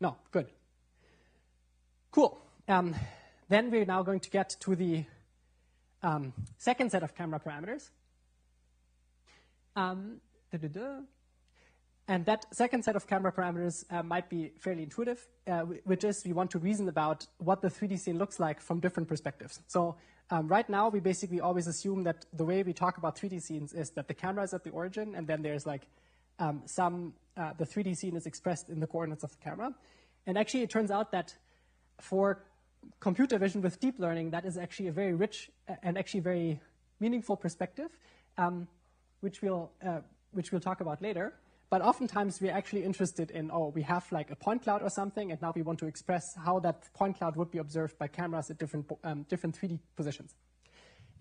No, good. Cool. Then we're now going to get to the second set of camera parameters. And that second set of camera parameters might be fairly intuitive, which is we want to reason about what the 3D scene looks like from different perspectives. So right now, we basically always assume that the way we talk about 3D scenes is that the camera is at the origin, and then there's like the 3D scene is expressed in the coordinates of the camera. And actually, it turns out that for computer vision with deep learning, that is actually a very rich and actually very meaningful perspective, which we'll talk about later. But oftentimes, we're actually interested in, we have like a point cloud or something, and now we want to express how that point cloud would be observed by cameras at different 3D positions.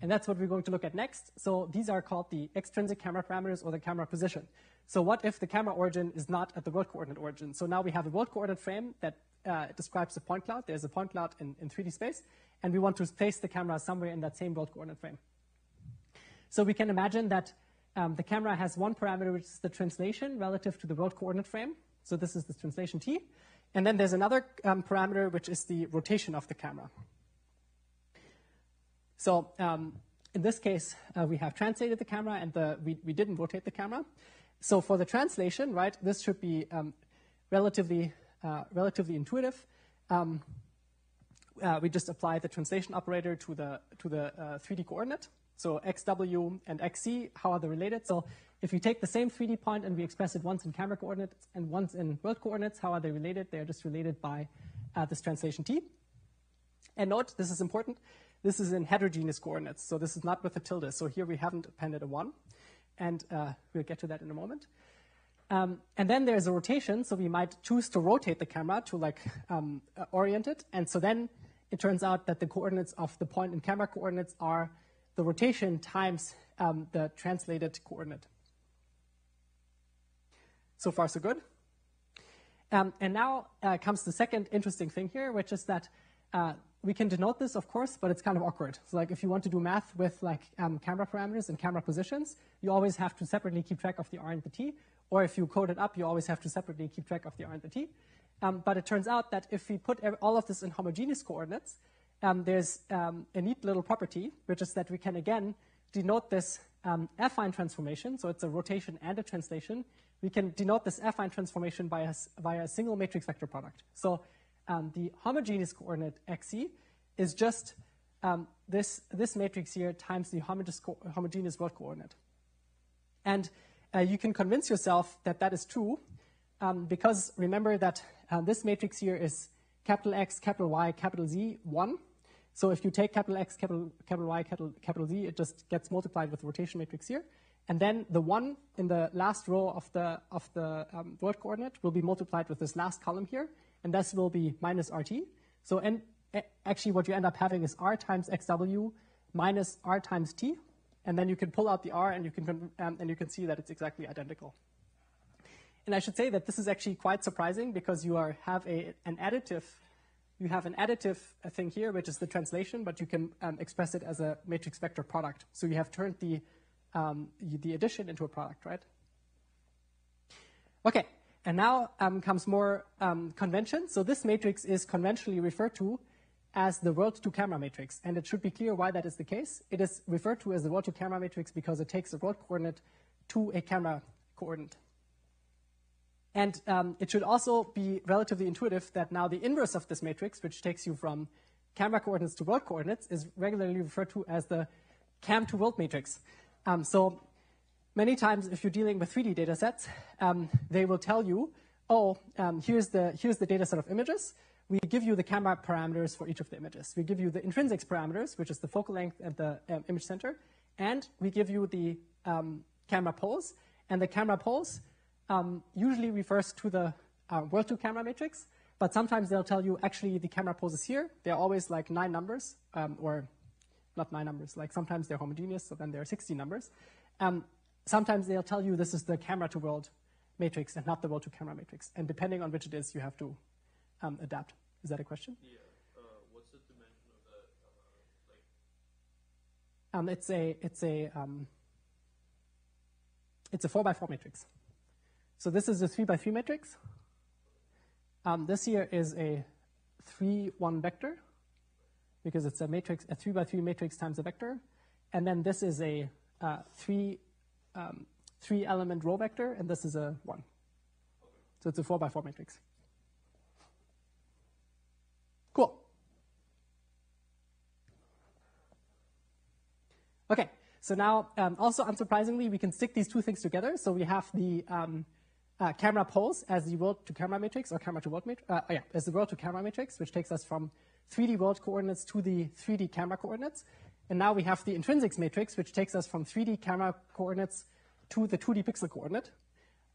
And that's what we're going to look at next. So these are called the extrinsic camera parameters or the camera position. So what if the camera origin is not at the world coordinate origin? So now we have a world coordinate frame that describes a point cloud. There's a point cloud in 3D space, and we want to place the camera somewhere in that same world coordinate frame. So we can imagine that the camera has one parameter, which is the translation relative to the world coordinate frame. So this is the translation t. And then there's another parameter, which is the rotation of the camera. So in this case, we have translated the camera, and we didn't rotate the camera. So for the translation, right, this should be relatively intuitive. We just apply the translation operator to the 3D coordinate. So xw and xc, how are they related? So if you take the same 3D point and we express it once in camera coordinates and once in world coordinates, how are they related? They're just related by this translation t. And note, this is important, this is in heterogeneous coordinates. So this is not with a tilde. So here we haven't appended a 1. And we'll get to that in a moment. And then there's a rotation. So we might choose to rotate the camera to like orient it. And so then it turns out that the coordinates of the point in camera coordinates are the rotation times the translated coordinate. So far, so good. And now comes the second interesting thing here, which is that we can denote this, of course, but it's kind of awkward. So like if you want to do math with like camera parameters and camera positions, you always have to separately keep track of the r and the t. Or if you code it up, you always have to separately keep track of the r and the t. But it turns out that if we put all of this in homogeneous coordinates, there's a neat little property, which is that we can, again, denote this affine transformation. So it's a rotation and a translation. We can denote this affine transformation via a single matrix vector product. So the homogeneous coordinate xc is just this matrix here times the homogeneous world coordinate. And you can convince yourself that that is true because remember that this matrix here is capital X, capital Y, capital Z, 1. So if you take capital X, capital Y, capital Z, it just gets multiplied with the rotation matrix here. And then the 1 in the last row of the world coordinate will be multiplied with this last column here, and this will be minus RT. So actually what you end up having is R times XW minus R times T, and then you can pull out the R and you can see that it's exactly identical. And I should say that this is actually quite surprising because you have an additive thing here, which is the translation, but you can express it as a matrix vector product. So you have turned the addition into a product, right? Okay, and now comes more convention. So this matrix is conventionally referred to as the world to camera matrix, and it should be clear why that is the case. It is referred to as the world to camera matrix because it takes a world coordinate to a camera coordinate. And it should also be relatively intuitive that now the inverse of this matrix, which takes you from camera coordinates to world coordinates, is regularly referred to as the cam to world matrix. So many times, if you're dealing with 3D data sets, they will tell you, here's the data set of images. We give you the camera parameters for each of the images. We give you the intrinsics parameters, which is the focal length and the image center. And we give you the camera pose. And the camera pose usually refers to the world to camera matrix. But sometimes they'll tell you, actually, the camera pose is here. They're always like 9 numbers, or not 9 numbers. Like sometimes they're homogeneous, so then there are 16 numbers. Sometimes they'll tell you this is the camera to world matrix and not the world to camera matrix. And depending on which it is, you have to adapt. Is that a question? Yeah. What's the dimension of that? it's a 4x4 matrix. So this is a 3x3 matrix. This here is a 3-1 vector, because it's a matrix, a 3x3 matrix times a vector. And then this is a 3-element row vector, and this is a 1. So it's a 4x4 matrix. Cool. Okay, so now, also unsurprisingly, we can stick these two things together. So we have the camera pose as the world to camera matrix, or camera to world matrix, as the world to camera matrix, which takes us from 3D world coordinates to the 3D camera coordinates. And now we have the intrinsics matrix, which takes us from 3D camera coordinates to the 2D pixel coordinate.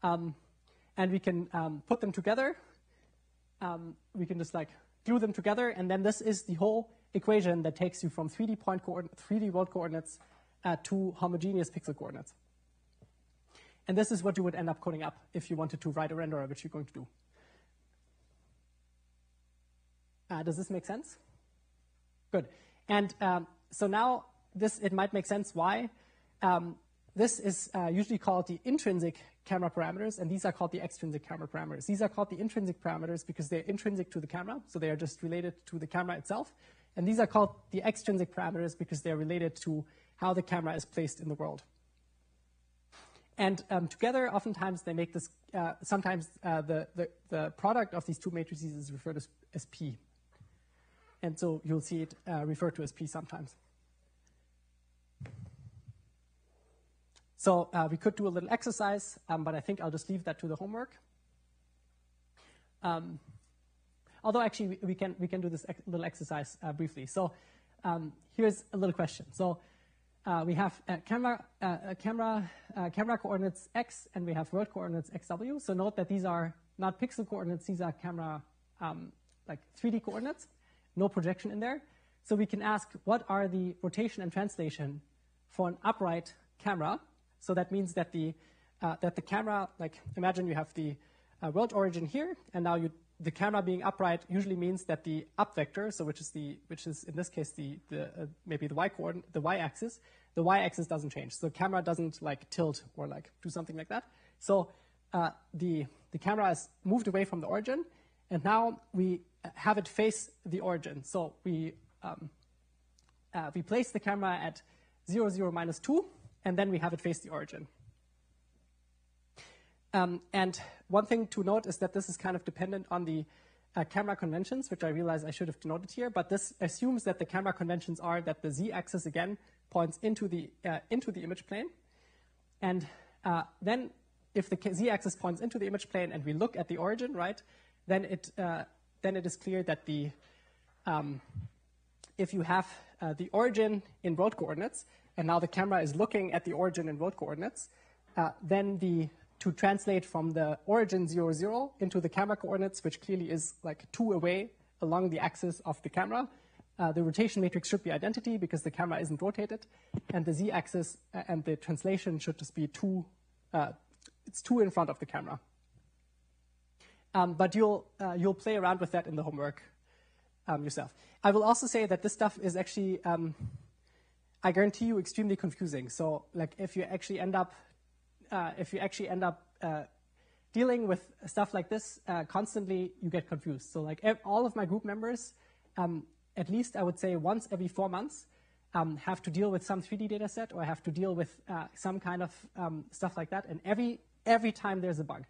And we can put them together. We can just like glue them together, and then this is the whole equation that takes you from 3D world coordinates to homogeneous pixel coordinates. And this is what you would end up coding up if you wanted to write a renderer, which you're going to do. Does this make sense? Good. And so now it might make sense why. This is usually called the intrinsic camera parameters, and these are called the extrinsic camera parameters. These are called the intrinsic parameters because they're intrinsic to the camera, so they are just related to the camera itself. And these are called the extrinsic parameters because they're related to how the camera is placed in the world. And together, oftentimes, they make this, sometimes the product of these two matrices is referred to as P. And so you'll see it referred to as P sometimes. So we could do a little exercise, but I think I'll just leave that to the homework. Although actually we can do this little exercise briefly. So here's a little question. So we have camera coordinates x, and we have world coordinates xw. So note that these are not pixel coordinates; these are camera like 3D coordinates. No projection in there. So we can ask, what are the rotation and translation for an upright camera? So that means that the camera, like imagine you have the world origin here, and now the camera being upright usually means that the up vector, so which is in this case maybe the y coordinate, the y-axis, the y-axis doesn't change. So the camera doesn't like tilt or like do something like that. So the camera is moved away from the origin, and now we have it face the origin. So we place the camera at 0, 0, minus 2, and then we have it face the origin. And one thing to note is that this is kind of dependent on the camera conventions, which I realize I should have denoted here, but this assumes that the camera conventions are that the z-axis again points into the image plane. And then if the z-axis points into the image plane and we look at the origin, right, then it is clear that if you have the origin in world coordinates, and now the camera is looking at the origin in world coordinates, then to translate from the origin 0, 0 into the camera coordinates, which clearly is like 2 away along the axis of the camera, the rotation matrix should be identity because the camera isn't rotated, and the z-axis and the translation should just be 2. It's 2 in front of the camera. But you'll play around with that in the homework yourself. I will also say that this stuff is actually, I guarantee you, extremely confusing. So, like, if you actually end up dealing with stuff like this constantly, you get confused. So, like, all of my group members, at least I would say once every 4 months, have to deal with some 3D data set or have to deal with some kind of stuff like that. And every time there's a bug.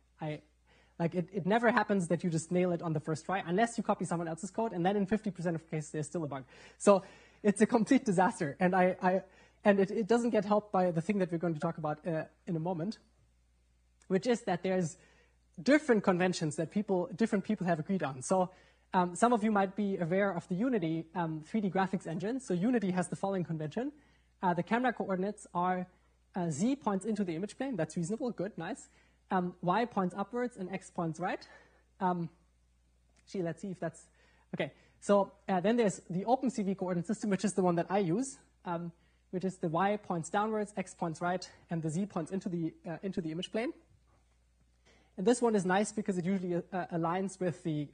It never happens that you just nail it on the first try, unless you copy someone else's code, and then in 50% of cases there's still a bug. So it's a complete disaster, and it doesn't get helped by the thing that we're going to talk about in a moment, which is that there's different conventions that different people have agreed on. So some of you might be aware of the Unity 3D graphics engine. So Unity has the following convention. The camera coordinates are z points into the image plane. That's reasonable, good, nice. Y points upwards and x points right. Let's see if that's okay. So then there's the OpenCV coordinate system, which is the one that I use, which is the y points downwards, x points right, and the z points into the image plane. And this one is nice because it usually aligns with the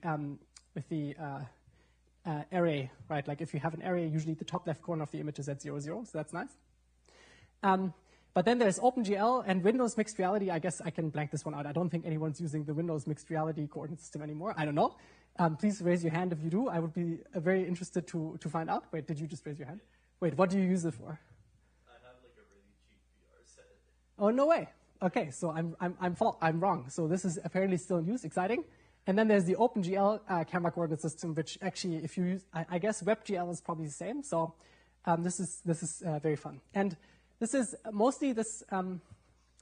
array, right? Like if you have an array, usually the top left corner of the image is at 0, 0, so that's nice. But then there's OpenGL and Windows Mixed Reality. I guess I can blank this one out. I don't think anyone's using the Windows Mixed Reality coordinate system anymore. I don't know. Please raise your hand if you do. I would be very interested to find out. Wait, did you just raise your hand? Wait, what do you use it for? I have like a really cheap VR set. Oh, no way. Okay, so I'm wrong. So this is apparently still in use. Exciting. And then there's the OpenGL camera coordinate system, which actually, if you use, I guess WebGL is probably the same. So this is very fun. And this is mostly this.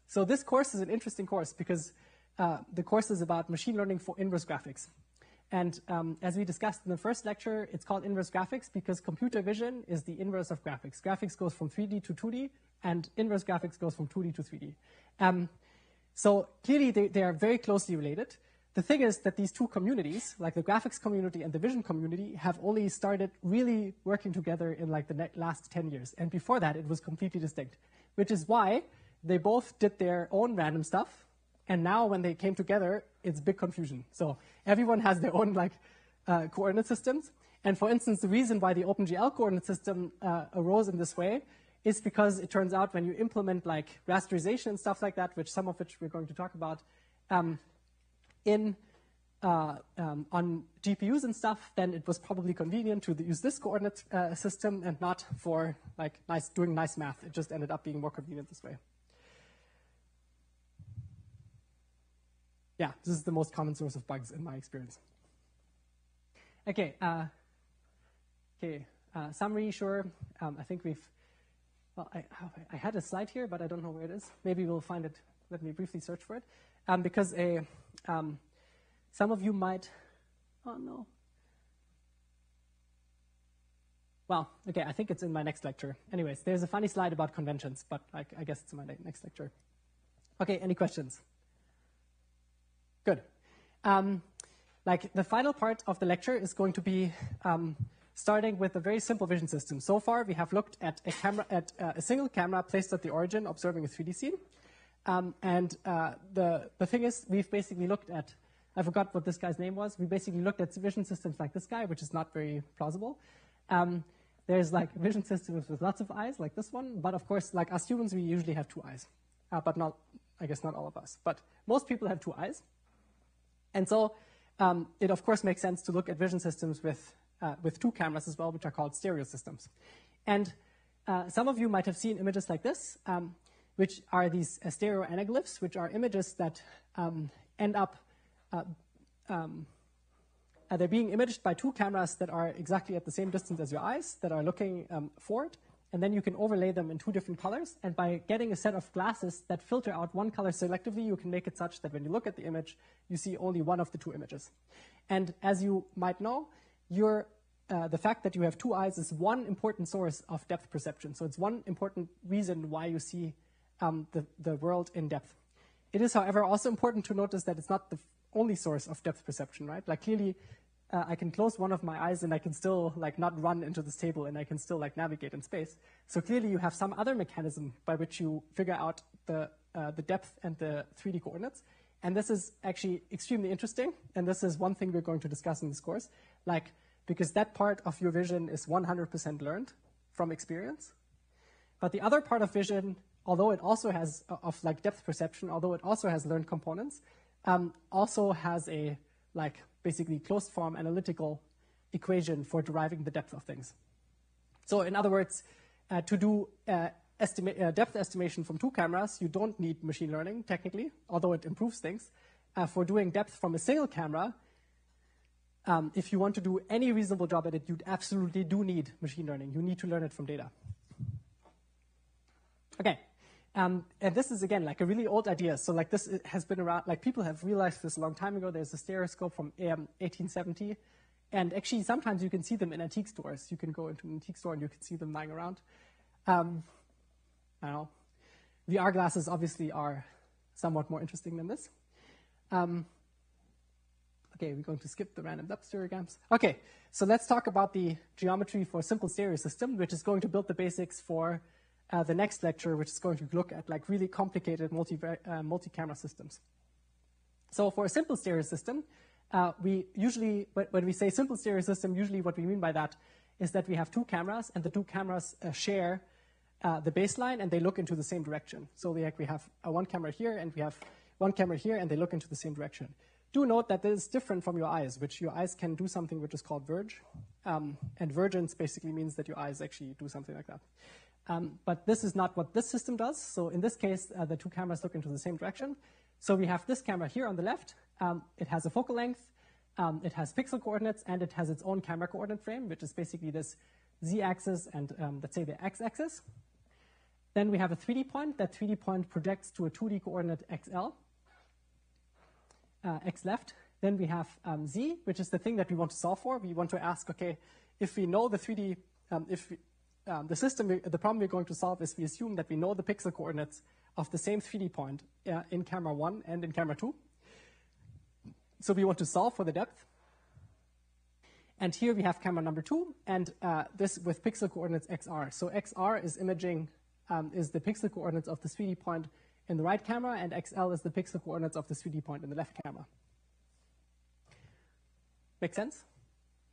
So this course is an interesting course because the course is about machine learning for inverse graphics. And as we discussed in the first lecture, it's called inverse graphics because computer vision is the inverse of graphics. Graphics goes from 3D to 2D, and inverse graphics goes from 2D to 3D. So clearly, they are very closely related. The thing is that these two communities, like the graphics community and the vision community, have only started really working together in like the last 10 years. And before that, it was completely distinct, which is why they both did their own random stuff. And now when they came together, it's big confusion. So everyone has their own like coordinate systems. And for instance, the reason why the OpenGL coordinate system arose in this way is because it turns out when you implement like rasterization and stuff like that, some of which we're going to talk about, on GPUs and stuff, then it was probably convenient to use this coordinate system and not for like doing nice math. It just ended up being more convenient this way. Yeah, this is the most common source of bugs in my experience. Okay, summary, sure. I think well, I had a slide here, but I don't know where it is. Maybe we'll find it. Let me briefly search for it. Because some of you might, oh no. Well, okay, I think it's in my next lecture. Anyways, there's a funny slide about conventions, but I guess it's in my next lecture. Okay, any questions? Good. Like the final part of the lecture is going to be starting with a very simple vision system. So far, we have looked at a single camera placed at the origin, observing a 3D scene. The thing is, we've basically looked at, I forgot what this guy's name was. We basically looked at vision systems like this guy, which is not very plausible. There's like vision systems with lots of eyes, like this one. But of course, like us humans, we usually have 2 eyes. But not, I guess not all of us. But most people have 2 eyes. And so it, of course, makes sense to look at vision systems with 2 cameras as well, which are called stereo systems. And some of you might have seen images like this, which are these stereo anaglyphs, which are images that end up they're being imaged by 2 cameras that are exactly at the same distance as your eyes, that are looking forward. And then you can overlay them in 2 different colors. And by getting a set of glasses that filter out one color selectively, you can make it such that when you look at the image, you see only one of the 2 images. And as you might know, the fact that you have 2 eyes is one important source of depth perception. So it's one important reason why you see the world in depth. It is, however, also important to notice that it's not the only source of depth perception, right? Like clearly, I can close one of my eyes and I can still like not run into this table and I can still like navigate in space. So clearly you have some other mechanism by which you figure out the depth and the 3D coordinates. And this is actually extremely interesting. And this is one thing we're going to discuss in this course, like because that part of your vision is 100% learned from experience. But the other part of vision, although it also has of like depth perception, although it also has learned components, also has a like basically closed form analytical equation for deriving the depth of things. So in other words, to do depth estimation from 2 cameras, you don't need machine learning technically, although it improves things. For doing depth from a single camera, if you want to do any reasonable job at it, you absolutely do need machine learning. You need to learn it from data. Okay. And this is, again, like a really old idea. So like this has been around, like people have realized this a long time ago. There's a stereoscope from 1870. And actually, sometimes you can see them in antique stores. You can go into an antique store and you can see them lying around. I don't know. VR glasses obviously are somewhat more interesting than this. Okay, we're going to skip the random depth stereograms. Okay, so let's talk about the geometry for a simple stereo system, which is going to build the basics for the next lecture, which is going to look at like really complicated multi-camera systems. So for a simple stereo system, we usually, when we say simple stereo system, usually what we mean by that is that we have 2 cameras, and the 2 cameras share the baseline, and they look into the same direction. So we have one camera here, and we have one camera here, and they look into the same direction. Do note that this is different from your eyes, which your eyes can do something which is called verge. And vergence basically means that your eyes actually do something like that. But this is not what this system does. So in this case, the two cameras look into the same direction. So we have this camera here on the left. It has a focal length. It has pixel coordinates, and it has its own camera coordinate frame, which is basically this z-axis and, let's say, the x-axis. Then we have a 3D point. That 3D point projects to a 2D coordinate xl, x left. Then we have z, which is the thing that we want to solve for. We want to ask, okay, if we know the 3D, the problem we're going to solve is we assume that we know the pixel coordinates of the same 3D point in camera 1 and in camera 2. So we want to solve for the depth. And here we have camera number 2, and this with pixel coordinates xr. So xr is imaging, is the pixel coordinates of the 3D point in the right camera, and xl is the pixel coordinates of the 3D point in the left camera. Make sense?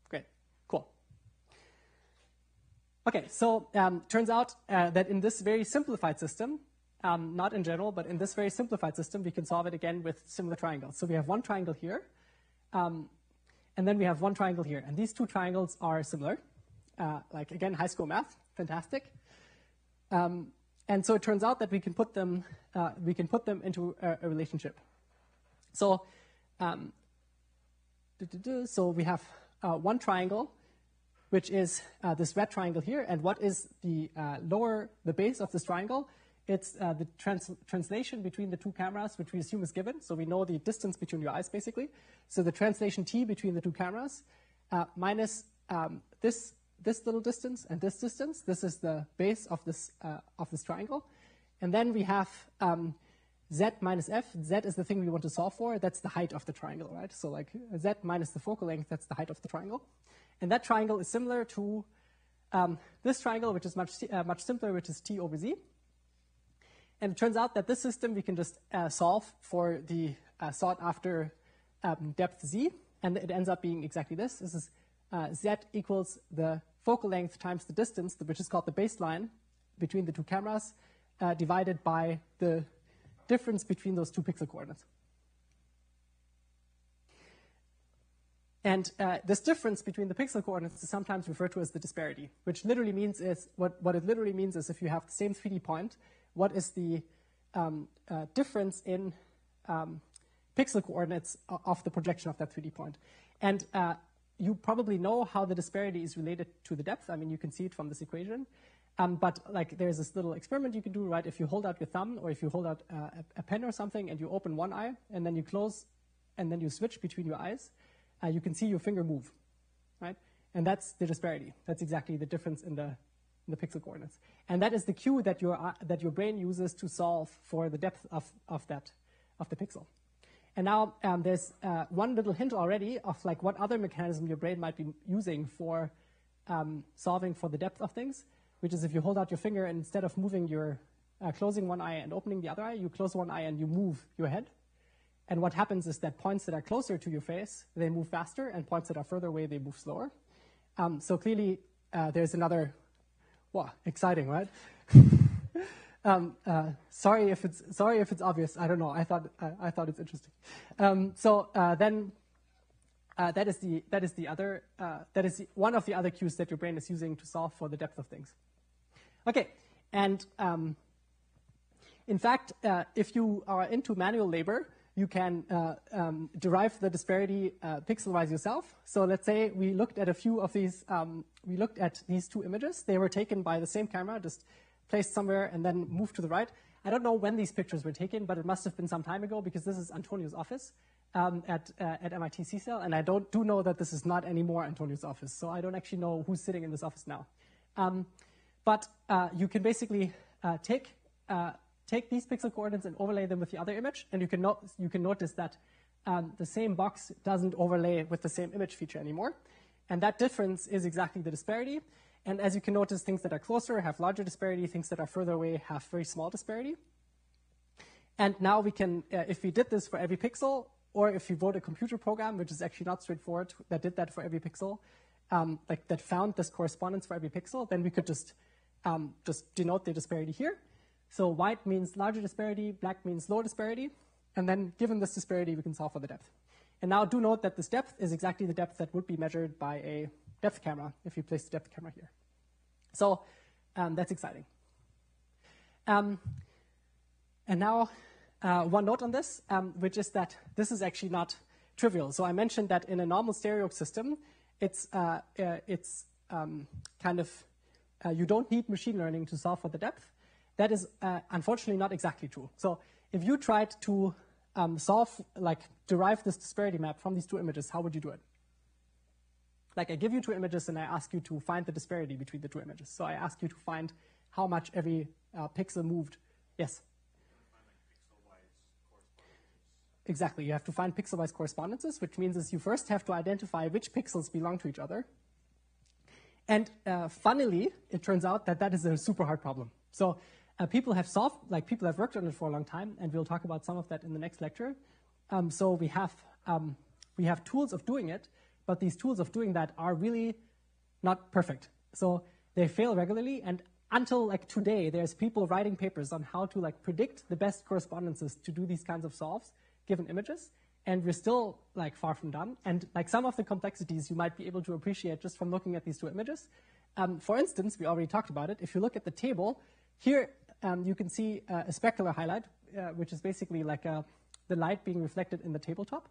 Great, cool. Okay, so turns out that in this very simplified system, not in general, but in this very simplified system, we can solve it again with similar triangles. So we have one triangle here, and then we have one triangle here. And these two triangles are similar. Like, again, high school math, fantastic. And so it turns out that we can put them into a relationship. So, so we have one triangle, which is this red triangle here. And what is the base of this triangle? It's the translation between the two cameras, which we assume is given. So we know the distance between your eyes, basically. So the translation t between the two cameras minus this little distance and this distance. This is the base of this triangle. And then we have z minus f. Z is the thing we want to solve for. That's the height of the triangle, right? So like z minus the focal length, that's the height of the triangle. And that triangle is similar to this triangle, which is much simpler, which is t over z. And it turns out that this system we can just solve for the sought after depth z, and it ends up being exactly this. This is z equals the focal length times the distance, which is called the baseline between the two cameras, divided by the difference between those two pixel coordinates. And this difference between the pixel coordinates is sometimes referred to as the disparity, which literally means is what it literally means is if you have the same 3D point, what is the difference in pixel coordinates of the projection of that 3D point. And you probably know how the disparity is related to the depth. I mean, you can see it from this equation. But like there's this little experiment you can do, right? If you hold out your thumb or if you hold out a pen or something and you open one eye and then you close and then you switch between your eyes, you can see your finger move, right? And that's the disparity. That's exactly the difference in the pixel coordinates. And that is the cue that your brain uses to solve for the depth of the pixel. And now there's one little hint already of like what other mechanism your brain might be using for solving for the depth of things, which is if you hold out your finger and instead of moving your closing one eye and opening the other eye, you close one eye and you move your head. And what happens is that points that are closer to your face, they move faster, and points that are further away, they move slower. So clearly there's another, wow, exciting, right? Sorry if it's obvious. I don't know. I thought it's interesting. That is one of the other cues that your brain is using to solve for the depth of things. Okay, and in fact, if you are into manual labor, you can derive the disparity pixel-wise yourself. So let's say we looked at a few of these. We looked at these two images. They were taken by the same camera, just placed somewhere and then moved to the right. I don't know when these pictures were taken, but it must have been some time ago because this is Antonio's office at MIT CSAIL, and I do know that this is not anymore Antonio's office, so I don't actually know who's sitting in this office now. But you can basically take these pixel coordinates and overlay them with the other image, and you can notice that the same box doesn't overlay with the same image feature anymore, and that difference is exactly the disparity. And as you can notice, things that are closer have larger disparity, things that are further away have very small disparity. And now we can, if we did this for every pixel, or if we wrote a computer program, which is actually not straightforward, that did that for every pixel, like that found this correspondence for every pixel, then we could just just denote the disparity here. So white means larger disparity, black means lower disparity, and then given this disparity, we can solve for the depth. And now do note that this depth is exactly the depth that would be measured by a depth camera if you place the depth camera here. So that's exciting. And now one note on this, which is that this is actually not trivial. So I mentioned that in a normal stereo system, it's kind of, you don't need machine learning to solve for the depth. That is unfortunately not exactly true. So if you tried to derive this disparity map from these two images, how would you do it? Like I give you two images and I ask you to find the disparity between the two images. So I ask you to find how much every pixel moved. Yes? Exactly. You have to find pixel-wise correspondences, which means is you first have to identify which pixels belong to each other. And funnily, it turns out that that is a super hard problem. So people have worked on it for a long time, and we'll talk about some of that in the next lecture. So we have tools of doing it, but these tools of doing that are really not perfect. So they fail regularly, and until like today, there's people writing papers on how to like predict the best correspondences to do these kinds of solves given images, and we're still like far from done. And like some of the complexities you might be able to appreciate just from looking at these two images. For instance, we already talked about it. If you look at the table here, you can see a specular highlight, which is basically like the light being reflected in the tabletop.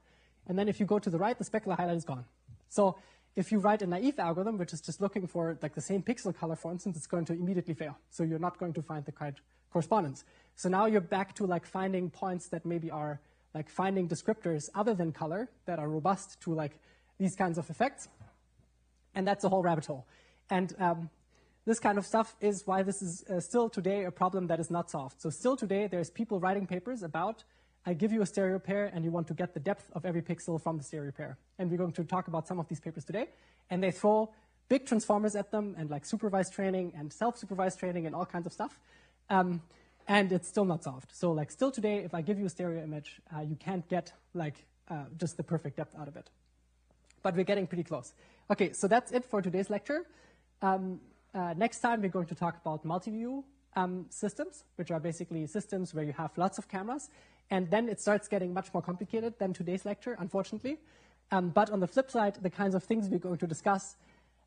And then if you go to the right, the specular highlight is gone. So if you write a naive algorithm, which is just looking for like the same pixel color, for instance, it's going to immediately fail. So you're not going to find the correct correspondence. So now you're back to like finding points that maybe are like finding descriptors other than color that are robust to like these kinds of effects. And that's a whole rabbit hole. And this kind of stuff is why this is still today a problem that is not solved. So still today, there's people writing papers about, I give you a stereo pair and you want to get the depth of every pixel from the stereo pair. And we're going to talk about some of these papers today. And they throw big transformers at them and like supervised training and self-supervised training and all kinds of stuff. And it's still not solved. So like still today, if I give you a stereo image, you can't get like just the perfect depth out of it. But we're getting pretty close. Okay, so that's it for today's lecture. Next time, we're going to talk about multi-view systems, which are basically systems where you have lots of cameras. And then it starts getting much more complicated than today's lecture, unfortunately. But on the flip side, the kinds of things we're going to discuss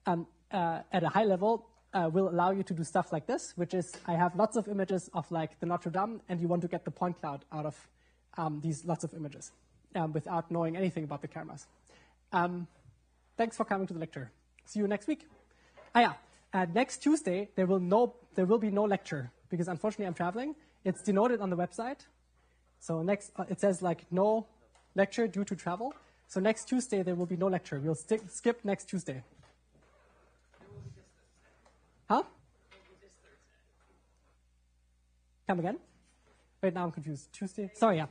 at a high level will allow you to do stuff like this, which is I have lots of images of like the Notre Dame, and you want to get the point cloud out of these lots of images without knowing anything about the cameras. Thanks for coming to the lecture. See you next week. Next Tuesday, there will be no lecture because unfortunately I'm traveling. It's denoted on the website. So next, it says like no lecture due to travel. So next Tuesday, there will be no lecture. We'll skip next Tuesday. Huh? Come again? Wait, now I'm confused. Tuesday? Sorry, yeah.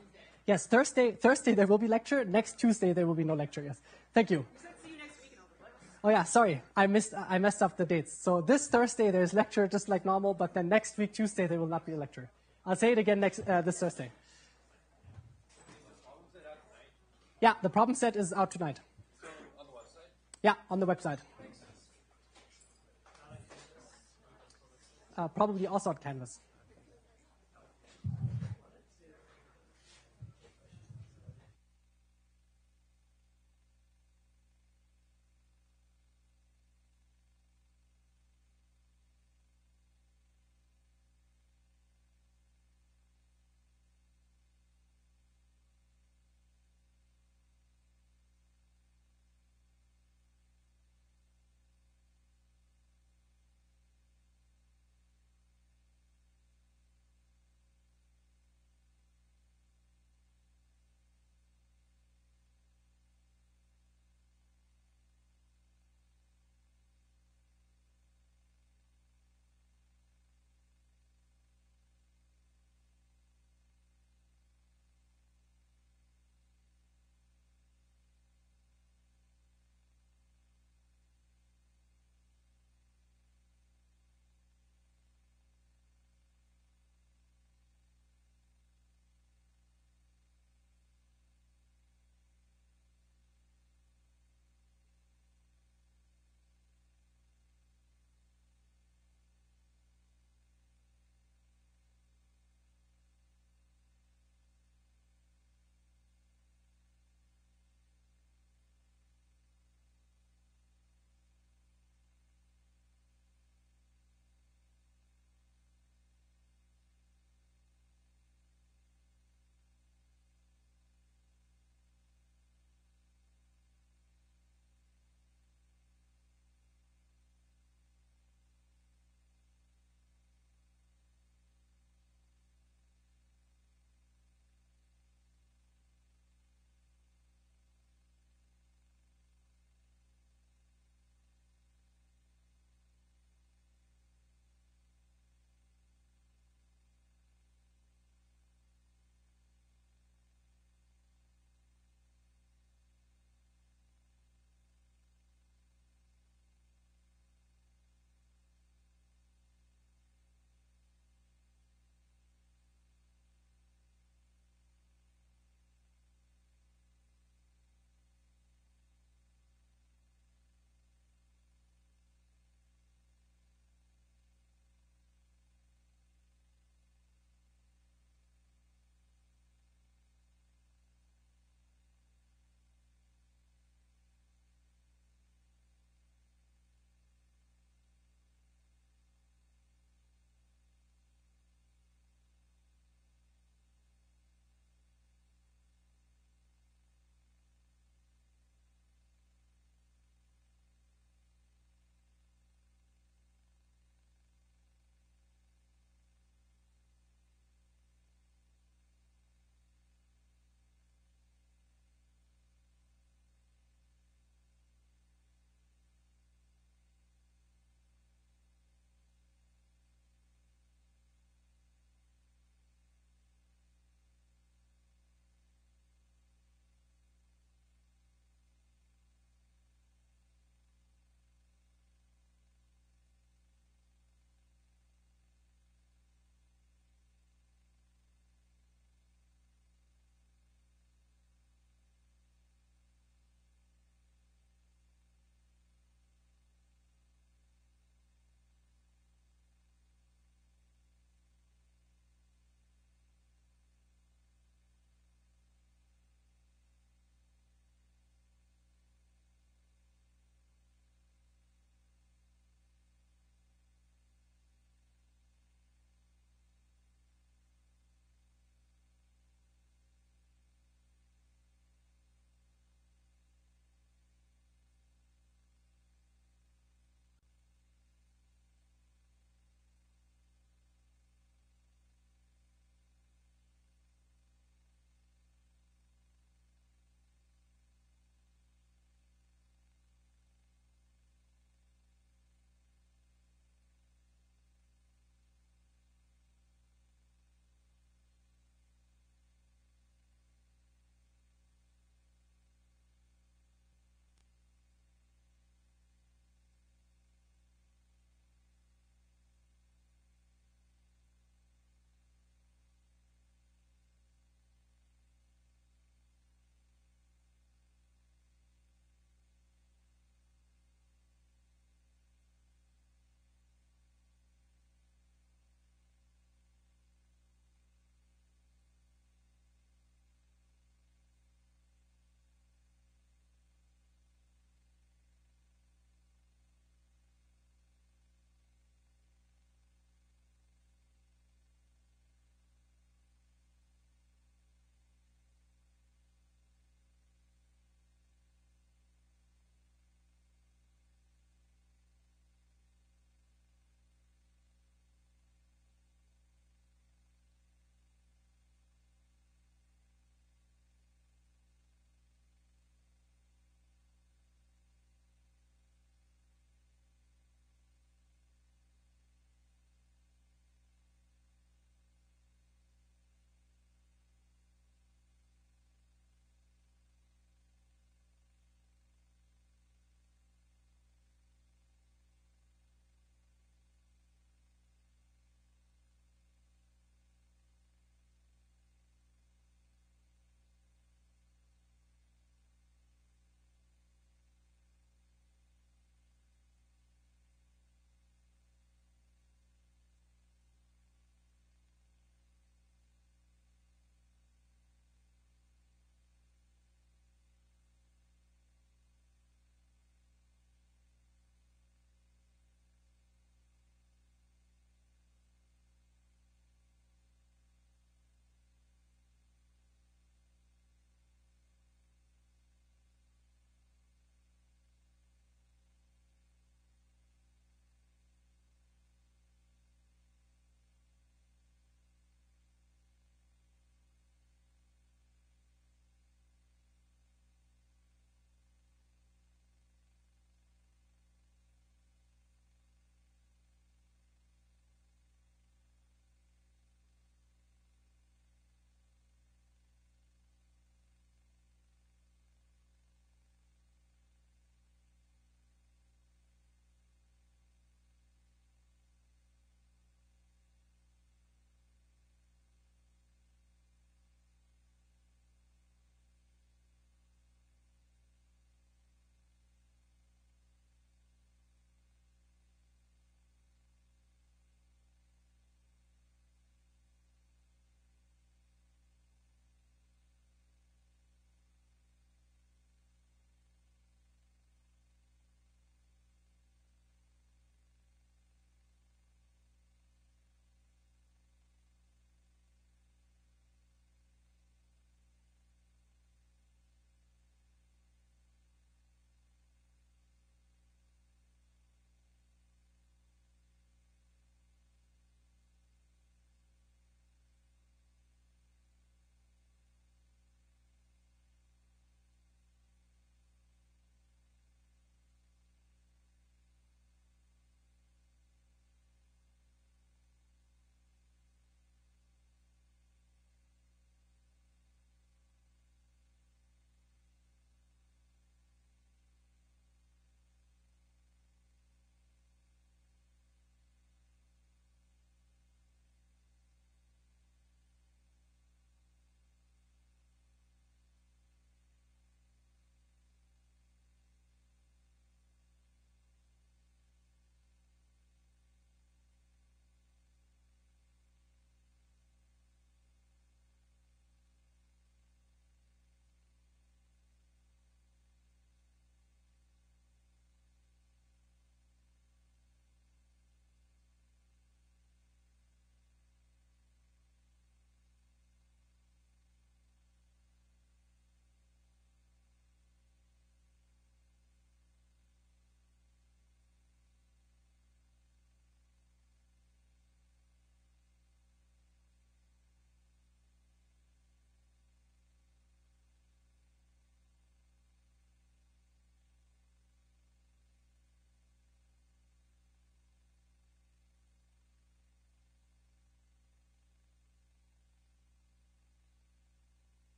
Yes, Thursday there will be lecture. Next Tuesday, there will be no lecture, yes. Thank you. Oh yeah, sorry, I messed up the dates. So this Thursday there's lecture just like normal, but then next week Tuesday there will not be a lecture. I'll say it again this Thursday. Yeah, the problem set is out tonight. So on the website? Yeah, on the website. Probably also on Canvas.